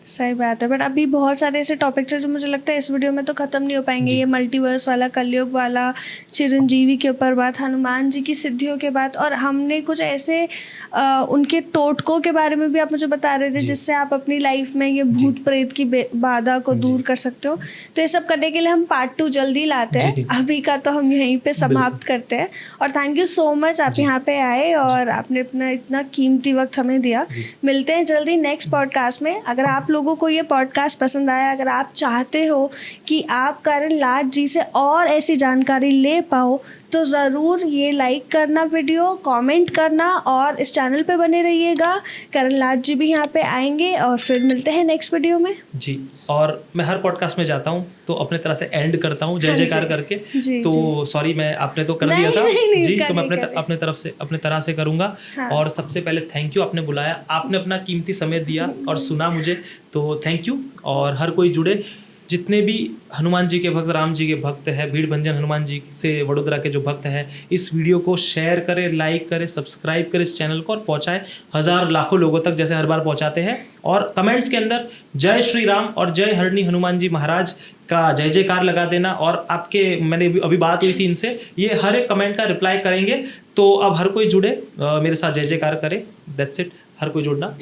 Speaker 1: सही बात है, बट अभी बहुत सारे ऐसे टॉपिक्स हैं जो मुझे लगता है इस वीडियो में तो ख़त्म नहीं हो पाएंगे। ये मल्टीवर्स वाला, कलयुग वाला, चिरंजीवी के ऊपर बात, हनुमान जी की सिद्धियों के बात, और हमने कुछ ऐसे उनके टोटकों के बारे में भी आप मुझे बता रहे थे जिससे आप अपनी लाइफ में ये भूत प्रेत की बाधा को दूर कर सकते हो। तो ये सब करने के लिए हम पार्ट 2 जल्दी लाते हैं, अभी का तो हम यहीं पे समाप्त करते हैं। और थैंक यू सो मच, आप यहाँ पे आए और आपने अपना इतना कीमती वक्त हमें दिया। मिलते हैं जल्दी नेक्स्ट पॉडकास्ट में। अगर आप लोगों को ये पॉडकास्ट पसंद आया, अगर आप चाहते हो कि आप करण लाड जी से और ऐसी जानकारी ले पाओ, तो ज़रूर ये लाइक करना वीडियो, कमेंट करना और इस चैनल पे बने रहिएगा। करण लाड जी भी यहाँ पे आएंगे और फिर मिलते हैं नेक्स्ट वीडियो में
Speaker 2: जी। और मैं हर पॉडकास्ट में जाता हूँ तो अपने तरह से एंड करता हूँ जय
Speaker 1: हाँ
Speaker 2: जयकार
Speaker 1: जी।
Speaker 2: करके।
Speaker 1: जी,
Speaker 2: तो सॉरी, मैं आपने तो कर दिया
Speaker 1: नहीं,
Speaker 2: था
Speaker 1: नहीं,
Speaker 2: जी, तो
Speaker 1: करिए,
Speaker 2: मैं
Speaker 1: करिए।
Speaker 2: अपने तरफ से अपने तरह से करूँगा।
Speaker 1: हाँ।
Speaker 2: और सबसे पहले थैंक यू, आपने बुलाया, आपने अपना कीमती समय दिया और सुना मुझे, तो थैंक यू। और हर कोई जुड़े, जितने भी हनुमान जी के भक्त, राम जी के भक्त हैं, भीड़ भंजन हनुमान जी से वडोदरा के जो भक्त हैं, इस वीडियो को शेयर करें, लाइक करें, सब्सक्राइब करें इस चैनल को और पहुंचाएं हजार लाखों लोगों तक जैसे हर बार पहुंचाते हैं। और कमेंट्स के अंदर जय श्री राम और जय हरणी हनुमान जी महाराज का जय जयकार लगा देना। और आपके, मैंने अभी बात हुई थी इनसे, ये हर एक कमेंट का रिप्लाई करेंगे। तो अब हर कोई जुड़े, मेरे साथ जय जयकार करे। दैट्स इट, हर कोई जुड़ना।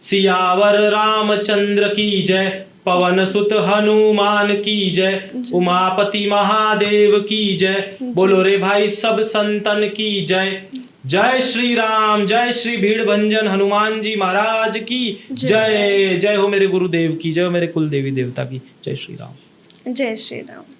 Speaker 2: सियावर रामचंद्र की जय, पवन सुत हनुमान की जय, उमापति महादेव की जय, बोलो रे भाई सब संतन की जय। जय श्री राम, जय श्री भीड़ भंजन हनुमान जी महाराज की जय। जय हो मेरे गुरुदेव की, जय हो मेरे कुल देवी देवता की। जय श्री राम।
Speaker 1: जय श्री राम।